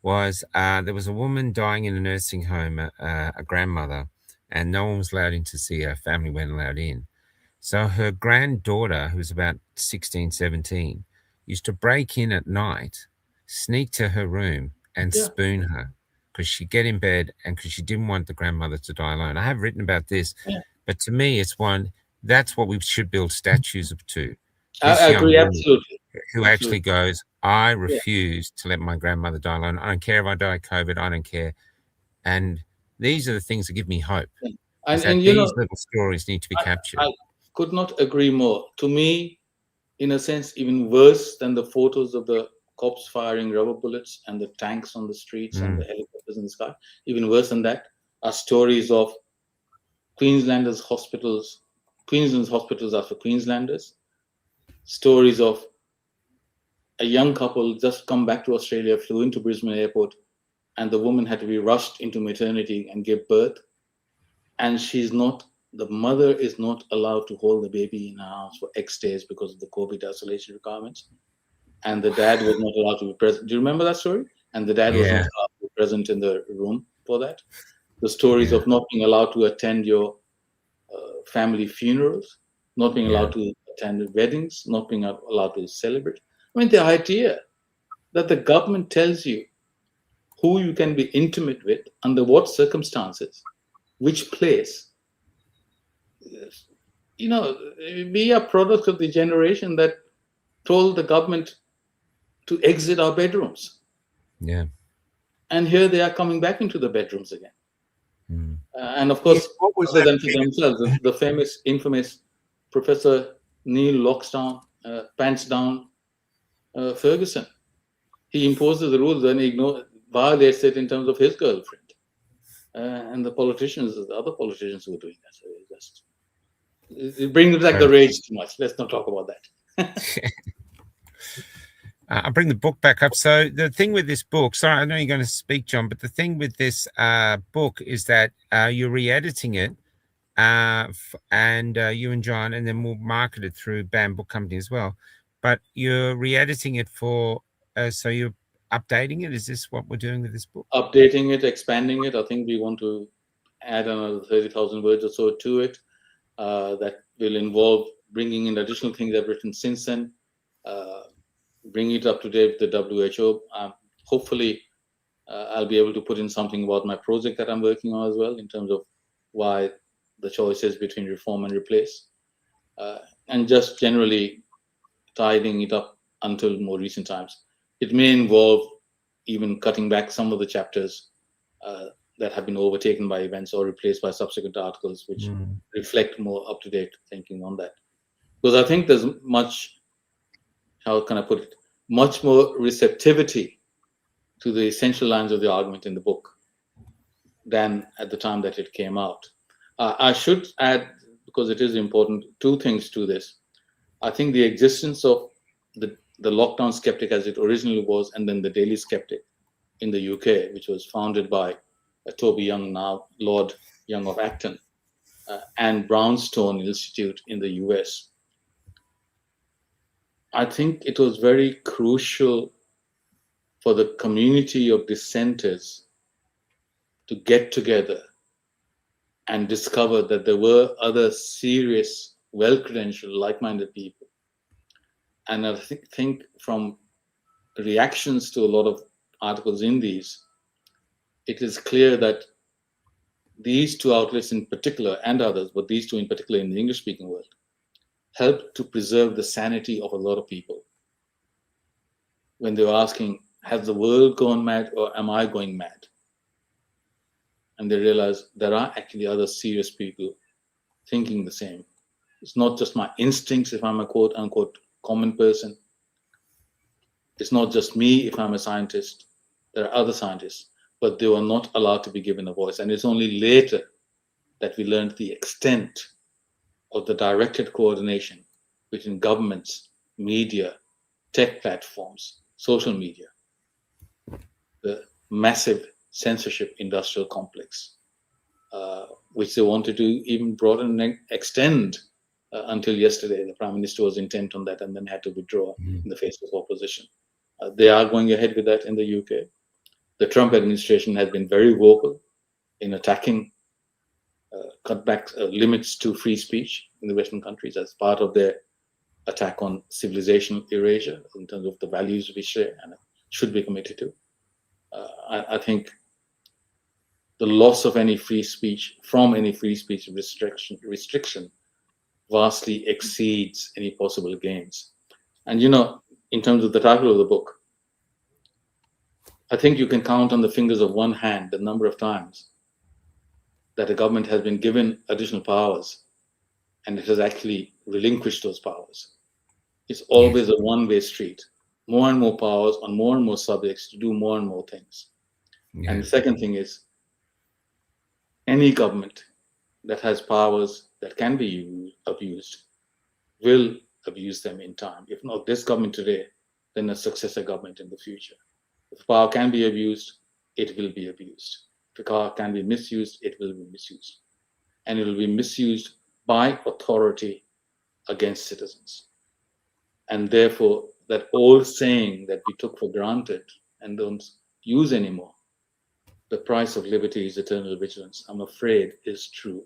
was there was a woman dying in a nursing home, a grandmother, and no one was allowed in to see her. Family weren't allowed in. So her granddaughter, who was about 16, 17, used to break in at night, sneak to her room and spoon her because she'd get in bed and because she didn't want the grandmother to die alone. I have written about this, but to me, that's what we should build statues of to. I agree, absolutely. Who actually goes, I refuse to let my grandmother die alone. I don't care if I die of COVID. I don't care. And these are the things that give me hope. And these little stories need to be captured. I could not agree more. To me, in a sense, even worse than the photos of the cops firing rubber bullets and the tanks on the streets and the helicopters in the sky, even worse than that are stories of Queenslanders' hospitals. Queensland's hospitals are for Queenslanders. Stories of a young couple just come back to Australia, flew into Brisbane airport, and the woman had to be rushed into maternity and give birth. And the mother is not allowed to hold the baby in her arms for X days because of the COVID isolation requirements. And the dad was not allowed to be present. Do you remember that story? And the dad was not allowed to be present in the room for that. The stories of not being allowed to attend your family funerals, not being allowed to attend weddings, not being allowed to celebrate. I mean, the idea that the government tells you who you can be intimate with, under what circumstances, which place. We are products of the generation that told the government to exit our bedrooms. Yeah. And here they are coming back into the bedrooms again. And of course, other than for themselves, the infamous Professor Neil Lockdown, Pants Down Ferguson. He imposes the rules and violates it in terms of his girlfriend. And the other politicians who are doing that. So it brings back the rage too much. Let's not talk about that. I'll bring the book back up. So the thing with this book, sorry, I know you're going to speak, John, but the thing with this book is that you're re-editing it, and you and John, and then we'll market it through BAM Book Company as well. But you're re-editing it so you're updating it? Is this what we're doing with this book? Updating it, expanding it. I think we want to add another 30,000 words or so to it. That will involve bringing in additional things I've written since then, bringing it up to date with the WHO. Hopefully, I'll be able to put in something about my project that I'm working on as well, in terms of why the choices between reform and replace, and just generally tidying it up until more recent times. It may involve even cutting back some of the chapters that have been overtaken by events or replaced by subsequent articles which reflect more up-to-date thinking on that. Because I think there's much, how can I put it, much more receptivity to the essential lines of the argument in the book than at the time that it came out. I should add, because it is important, two things to this. I think the existence of the lockdown skeptic as it originally was, and then the daily skeptic in the UK, which was founded by Toby Young, now Lord Young of Acton, and Brownstone Institute in the US. I think it was very crucial for the community of dissenters to get together and discover that there were other serious, well-credentialed, like-minded people. And I think from reactions to a lot of articles in these, it is clear that these two outlets in particular, and others, but these two in particular in the English-speaking world, helped to preserve the sanity of a lot of people when they were asking, has the world gone mad or am I going mad? And they realized there are actually other serious people thinking the same. It's not just my instincts if I'm a quote unquote common person. It's not just me if I'm a scientist. There are other scientists, but they were not allowed to be given a voice. And it's only later that we learned the extent of the directed coordination between governments, media, tech platforms, social media, the massive censorship industrial complex, which they wanted to even broaden and extend until yesterday. The Prime Minister was intent on that and then had to withdraw in the face of opposition. They are going ahead with that in the UK. The Trump administration has been very vocal in attacking cutbacks, limits to free speech in the Western countries as part of their attack on civilizational erasure in terms of the values which they should be committed to. I think the loss of any free speech from any free speech restriction vastly exceeds any possible gains. And in terms of the title of the book, I think you can count on the fingers of one hand the number of times that a government has been given additional powers and it has actually relinquished those powers. It's always a one-way street. More and more powers on more and more subjects to do more and more things. Yeah. And the second thing is, any government that has powers that can be abused will abuse them in time. If not this government today, then a successor government in the future. If power can be abused, it will be abused. If power can be misused, it will be misused. And it will be misused by authority against citizens. And therefore, that old saying that we took for granted and don't use anymore, the price of liberty is eternal vigilance, I'm afraid is true.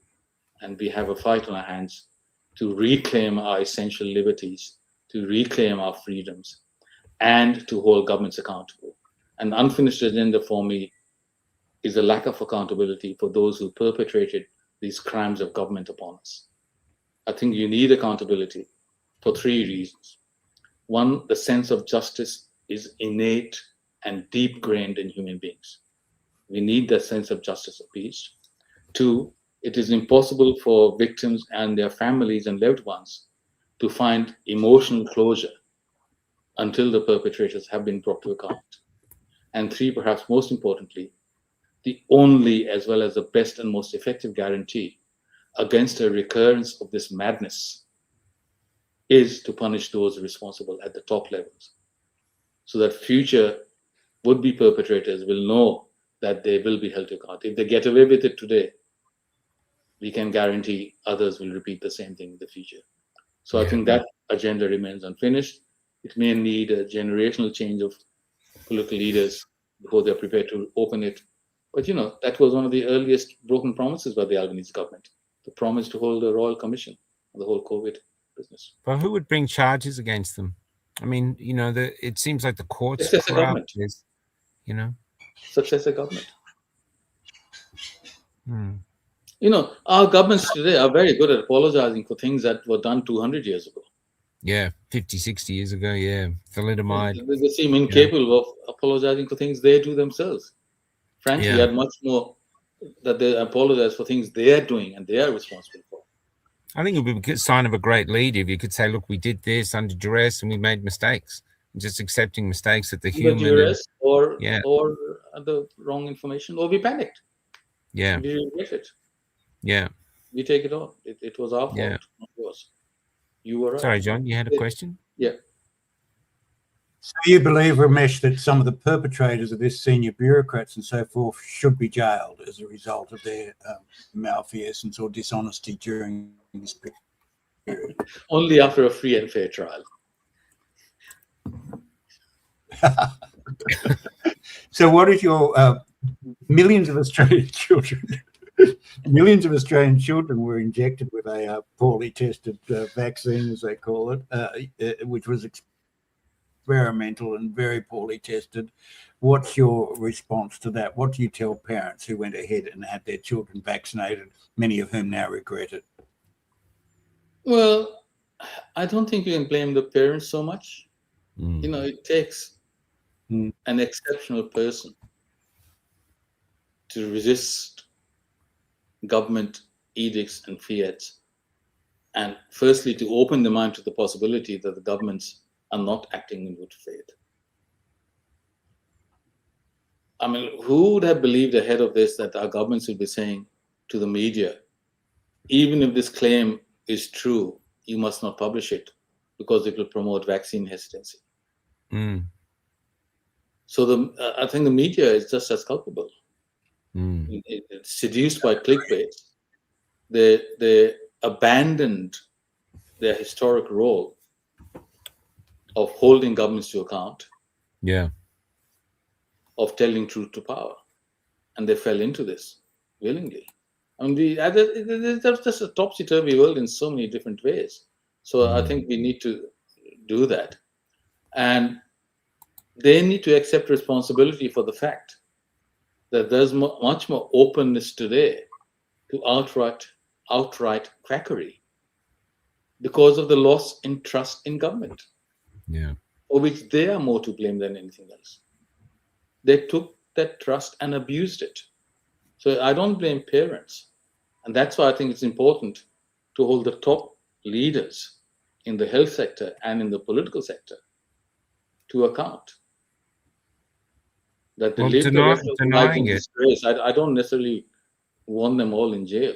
And we have a fight on our hands to reclaim our essential liberties, to reclaim our freedoms, and to hold governments accountable. An unfinished agenda for me is a lack of accountability for those who perpetrated these crimes of government upon us. I think you need accountability for three reasons. One, the sense of justice is innate and deep-grained in human beings. We need that sense of justice appeased. Two, it is impossible for victims and their families and loved ones to find emotional closure until the perpetrators have been brought to account. And three, perhaps most importantly, the only as well as the best and most effective guarantee against a recurrence of this madness is to punish those responsible at the top levels, so that future would-be perpetrators will know that they will be held to account. If they get away with it today, we can guarantee others will repeat the same thing in the future. So I think that agenda remains unfinished. It may need a generational change of political leaders before they're prepared to open it. But that was one of the earliest broken promises by the Albanese government, the promise to hold a royal commission on the whole COVID business. But who would bring charges against them? I mean, it seems like the courts Successor government. Successor government. Our governments today are very good at apologizing for things that were done 200 years ago. Yeah, 50, 60 years ago, thalidomide. They seem incapable of apologizing for things they do themselves. Frankly, at much more that they apologize for things they are doing and they are responsible for. I think it would be a sign of a great leader if you could say, look, we did this under duress and we made mistakes. Just accepting mistakes at the Either human. duress or yeah. the wrong information, or we panicked. Yeah. We regret it. Yeah. We take it on. It was our fault, Yeah. not yours. You were right. Sorry, John, you had a question? Yeah. So you believe, Ramesh, that some of the perpetrators of this, senior bureaucrats and so forth, should be jailed as a result of their malfeasance or dishonesty during this period? Only after a free and fair trial. So what is your millions of Australian children were injected with a poorly tested vaccine, as they call it, which was experimental and very poorly tested. What's your response to that? What do you tell parents who went ahead and had their children vaccinated, many of whom now regret it? Well, I don't think you can blame the parents so much. You know, it takes an exceptional person to resist government edicts and fiats, and firstly to open the mind to the possibility that the governments are not acting in good faith. I mean, who would have believed ahead of this that our governments would be saying to the media, even if this claim is true, you must not publish it because it will promote vaccine hesitancy. So I think the media is just as culpable. It's seduced by clickbait. They abandoned their historic role of holding governments to account, of telling truth to power, and they fell into this willingly. I mean, there's just a topsy-turvy world in so many different ways. So I think we need to do that, and they need to accept responsibility for the fact that there's much more openness today to outright quackery because of the loss in trust in government, for which they are more to blame than anything else. They took that trust and abused it. So I don't blame parents. And that's why I think it's important to hold the top leaders in the health sector and in the political sector to account. That they live the rest of their life in disgrace. I don't necessarily want them all in jail,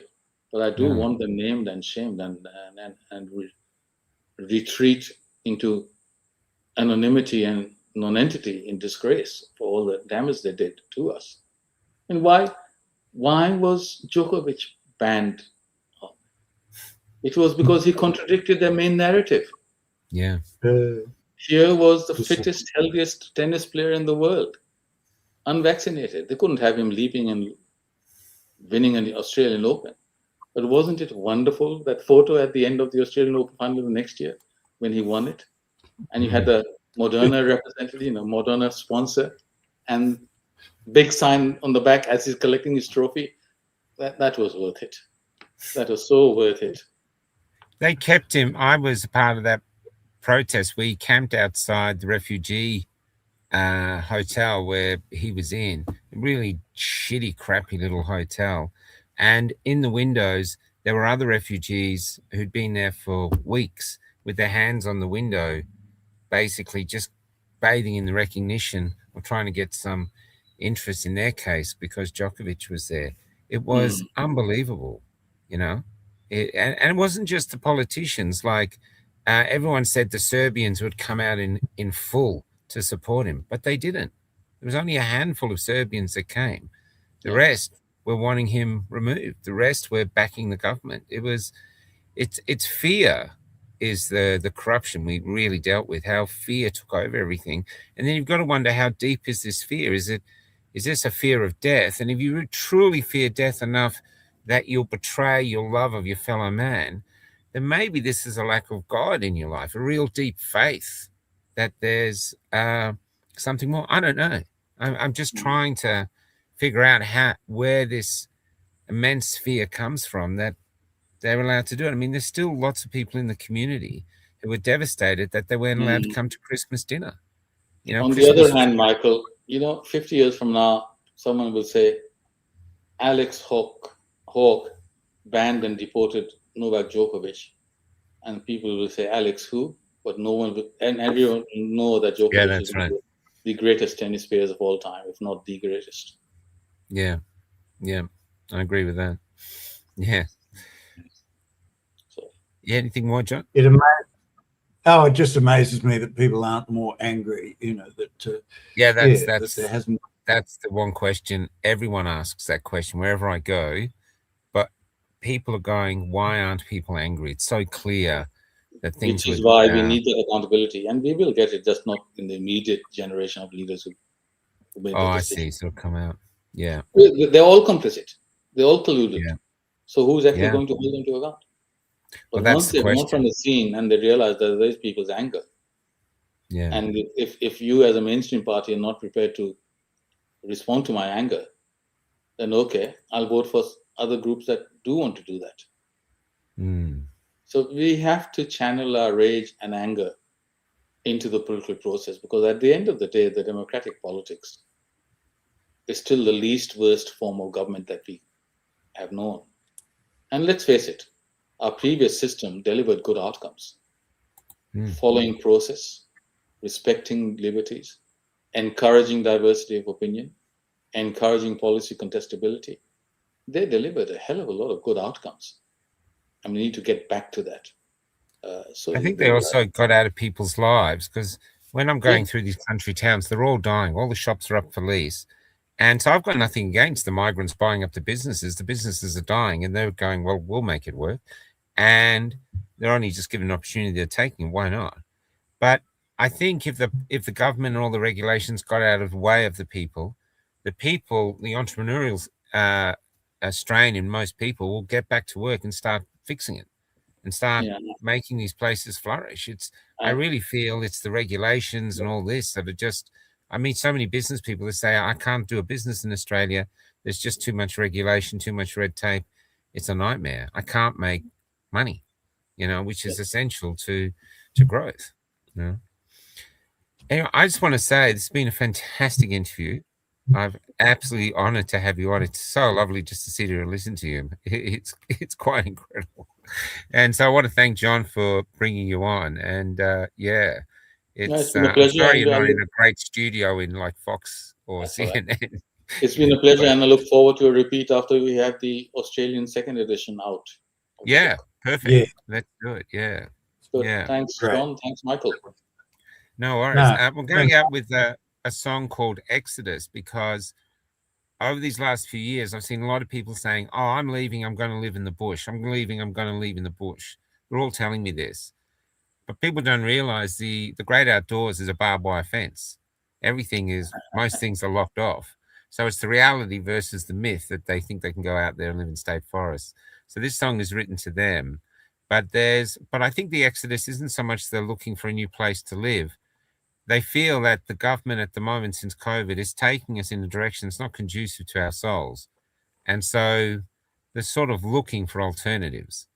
but I do want them named and shamed and retreat into anonymity and non-entity in disgrace for all the damage they did to us. And why was Djokovic banned? It was because he contradicted their main narrative. Here was the fittest, healthiest tennis player in the world, unvaccinated. They couldn't have him leaping and winning an Australian Open. But wasn't it wonderful, that photo at the end of the Australian Open final the next year when he won it? And you had the Moderna representative, Moderna sponsor, and big sign on the back as he's collecting his trophy. That was worth it. That was so worth it. They kept him. I was a part of that protest. We camped outside the refugee hotel where he was in, a really shitty, crappy little hotel. And in the windows, there were other refugees who'd been there for weeks with their hands on the window, basically just bathing in the recognition or trying to get some interest in their case because Djokovic was there. It was unbelievable, and it wasn't just the politicians. Like everyone said the Serbians would come out in full to support him, but they didn't. There was only a handful of Serbians that came. The rest were wanting him removed. The rest were backing the government. It's fear is the corruption we really dealt with, how fear took over everything. And then you've got to wonder, how deep is this fear? Is this a fear of death? And if you truly fear death enough that you'll betray your love of your fellow man, then maybe this is a lack of God in your life, a real deep faith that there's something more. I don't know. I'm just trying to figure out where this immense fear comes from that they're allowed to do it. I mean, there's still lots of people in the community who were devastated that they weren't allowed to come to Christmas dinner. On the other hand, Michael, 50 years from now, someone will say, Alex Hawke banned and deported Novak Djokovic, and people will say, Alex who? But no one will, and everyone will know that Djokovic is right. the greatest tennis players of all time, if not the greatest. Yeah, I agree with that. Yeah. So, yeah, anything more, John? It just amazes me that people aren't more angry. That's the one question everyone asks. That question wherever I go, but people are going, why aren't people angry? It's so clear that things. Which is why we need the accountability, and we will get it, just not in the immediate generation of leaders who made the decision. I see. So come out. Yeah. They're all complicit. They're all colluded. Yeah. So who's actually going to hold them to account? But once they come out from the scene and they realize that there's people's anger, and if you as a mainstream party are not prepared to respond to my anger, then okay, I'll vote for other groups that do want to do that. So we have to channel our rage and anger into the political process, because at the end of the day, the democratic politics is still the least worst form of government that we have known. And let's face it, our previous system delivered good outcomes. Following process, respecting liberties, encouraging diversity of opinion, encouraging policy contestability. They delivered a hell of a lot of good outcomes. And we need to get back to that. I think they also got out of people's lives, because when I'm going through these country towns, they're all dying. All the shops are up for lease. And so I've got nothing against the migrants buying up the businesses. The businesses are dying, and they're going, well, we'll make it work. And they're only just given an opportunity, they're taking it. Why not? But I think if the government and all the regulations got out of the way of the people, the entrepreneurial strain in most people will get back to work and start fixing it and start making these places flourish. I really feel it's the regulations and all this that are just, I meet so many business people that say, I can't do a business in Australia. There's just too much regulation, too much red tape. It's a nightmare. I can't make money, which is essential to growth. Anyway, I just want to say this has been a fantastic interview. I'm absolutely honored to have you on. It's so lovely just to sit here and listen to you. It's quite incredible. And so I want to thank John for bringing you on. And it's been a pleasure. Sorry you're not in a great studio in like Fox or CNN. Right. It's been a pleasure, and I look forward to a repeat after we have the Australian second edition out. Yeah, perfect. Yeah. Let's do it. Yeah. So thanks, John. Thanks, Michael. No worries. We're going out with a song called Exodus, because over these last few years, I've seen a lot of people saying, oh, I'm leaving, I'm going to live in the bush. I'm leaving, I'm going to live in the bush. They're all telling me this. But people don't realize the great outdoors is a barbed wire fence. Most things are locked off. So it's the reality versus the myth that they think they can go out there and live in state forests. So this song is written to them. But I think the exodus isn't so much they're looking for a new place to live. They feel that the government at the moment, since COVID, is taking us in a direction that's not conducive to our souls. And so they're sort of looking for alternatives.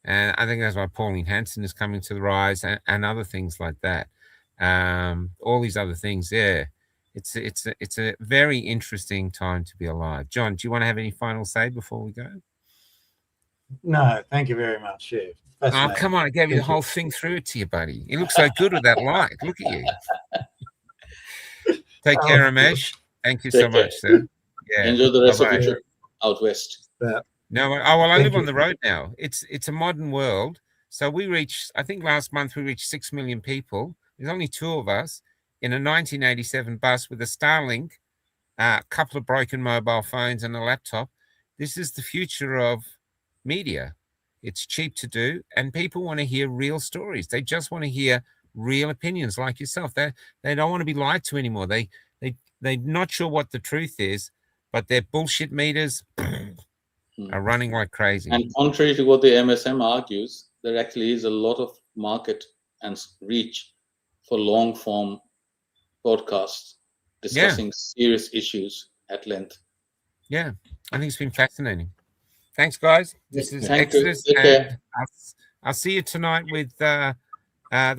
And I think that's why Pauline Hanson is coming to the rise, and other things like that. All these other things, It's a very interesting time to be alive. John, do you want to have any final say before we go? No, thank you very much, Chef. Oh, come on. I gave you the whole thing through to you, buddy. You look so good with that light. Look at you. Take care, Ramesh. Thank you so much, sir. Yeah. Enjoy the rest of your trip out west. No, I live on the road now. It's a modern world. So I think last month we reached 6 million people. There's only 2 of us in a 1987 bus with a Starlink, a couple of broken mobile phones and a laptop. This is the future of media. It's cheap to do, and people want to hear real stories. They just want to hear real opinions like yourself. They don't want to be lied to anymore. They're not sure what the truth is, but their bullshit meters are running like crazy. And contrary to what the MSM argues, there actually is a lot of market and reach for long-form podcasts discussing serious issues at length. Yeah, I think it's been fascinating. Thanks, guys. This is Exodus. And I'll see you tonight with the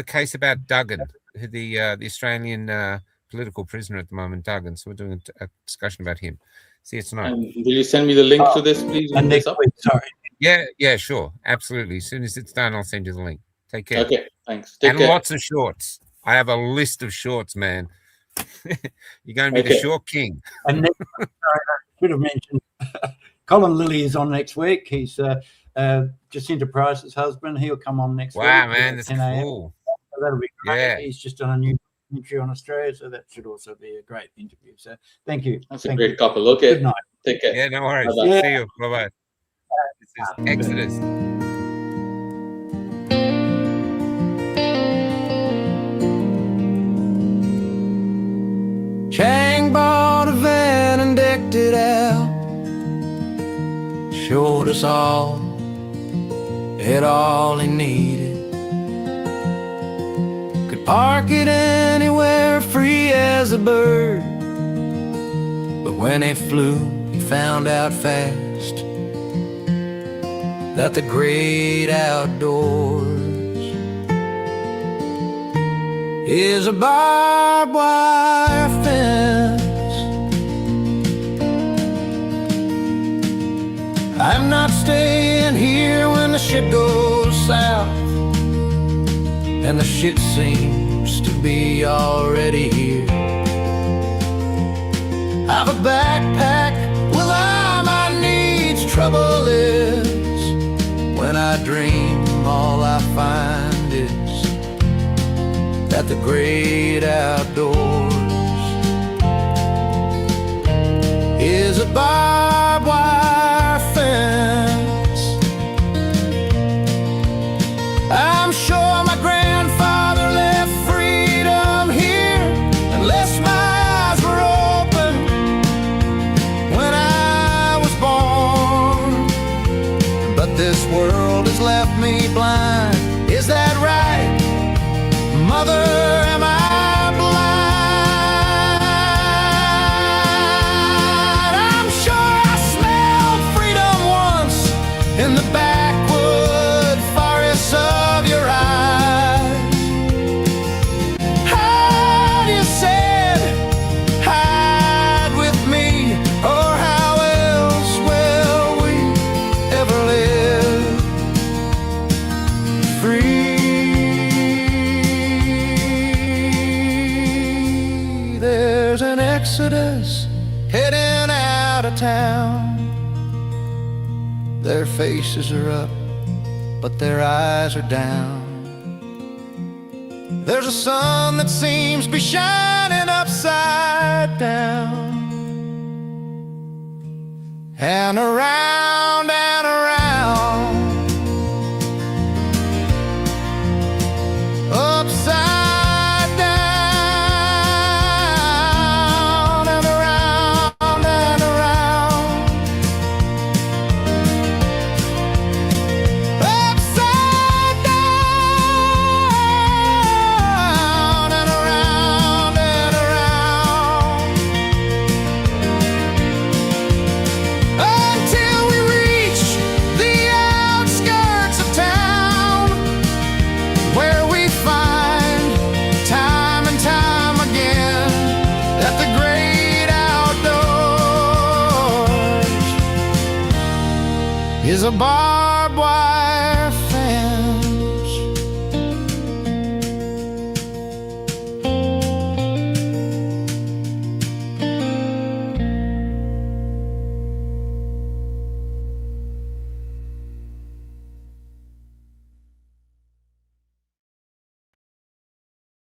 case about Duggan, the Australian political prisoner at the moment, Duggan. So we're doing a discussion about him. See you tonight. And will you send me the link to this, please? And next week, sorry. Yeah, sure. Absolutely. As soon as it's done, I'll send you the link. Take care. Okay, thanks. Take and care. lots of shorts. I have a list of shorts, man. You're going to be the short king. And next week, sorry, I should have mentioned Colin Lilly is on next week. He's Jacinta Price's husband. He'll come on next week. Wow, man, that's cool. So that'll be great. Yeah. He's just done a new interview on Australia, so that should also be a great interview. So thank you. That's a great couple. Okay. Good night. Take care. Yeah, no worries. Bye-bye. Yeah. See you. Bye-bye. This is Exodus. Chang bought a van and decked it out, showed us all, had all he needed. Could park it anywhere, free as a bird. But when he flew, he found out fast that the great outdoors is a barbed wire fence. I'm not staying here when the shit goes south, and the shit seems to be already here. I've a backpack with all my needs. Trouble is, when I dream, all I find is that the great outdoors is a barbed wire fence. I'm sure my grandfather left freedom here, unless my eyes were open when I was born. But this world has left me blind. Is that right? Mother, am I blind? I'm sure I smelled freedom once in the backwood forests of your eyes. Hide, you said, hide with me, or how else will we ever live free? There's an exodus heading out of town. Their faces are up, but their eyes are down. There's a sun that seems to be shining upside down, and around and around, upside down, and around and around, upside down, and around and around, until we reach the outskirts of town, where we find time and time again that the great outdoors is a barbed wire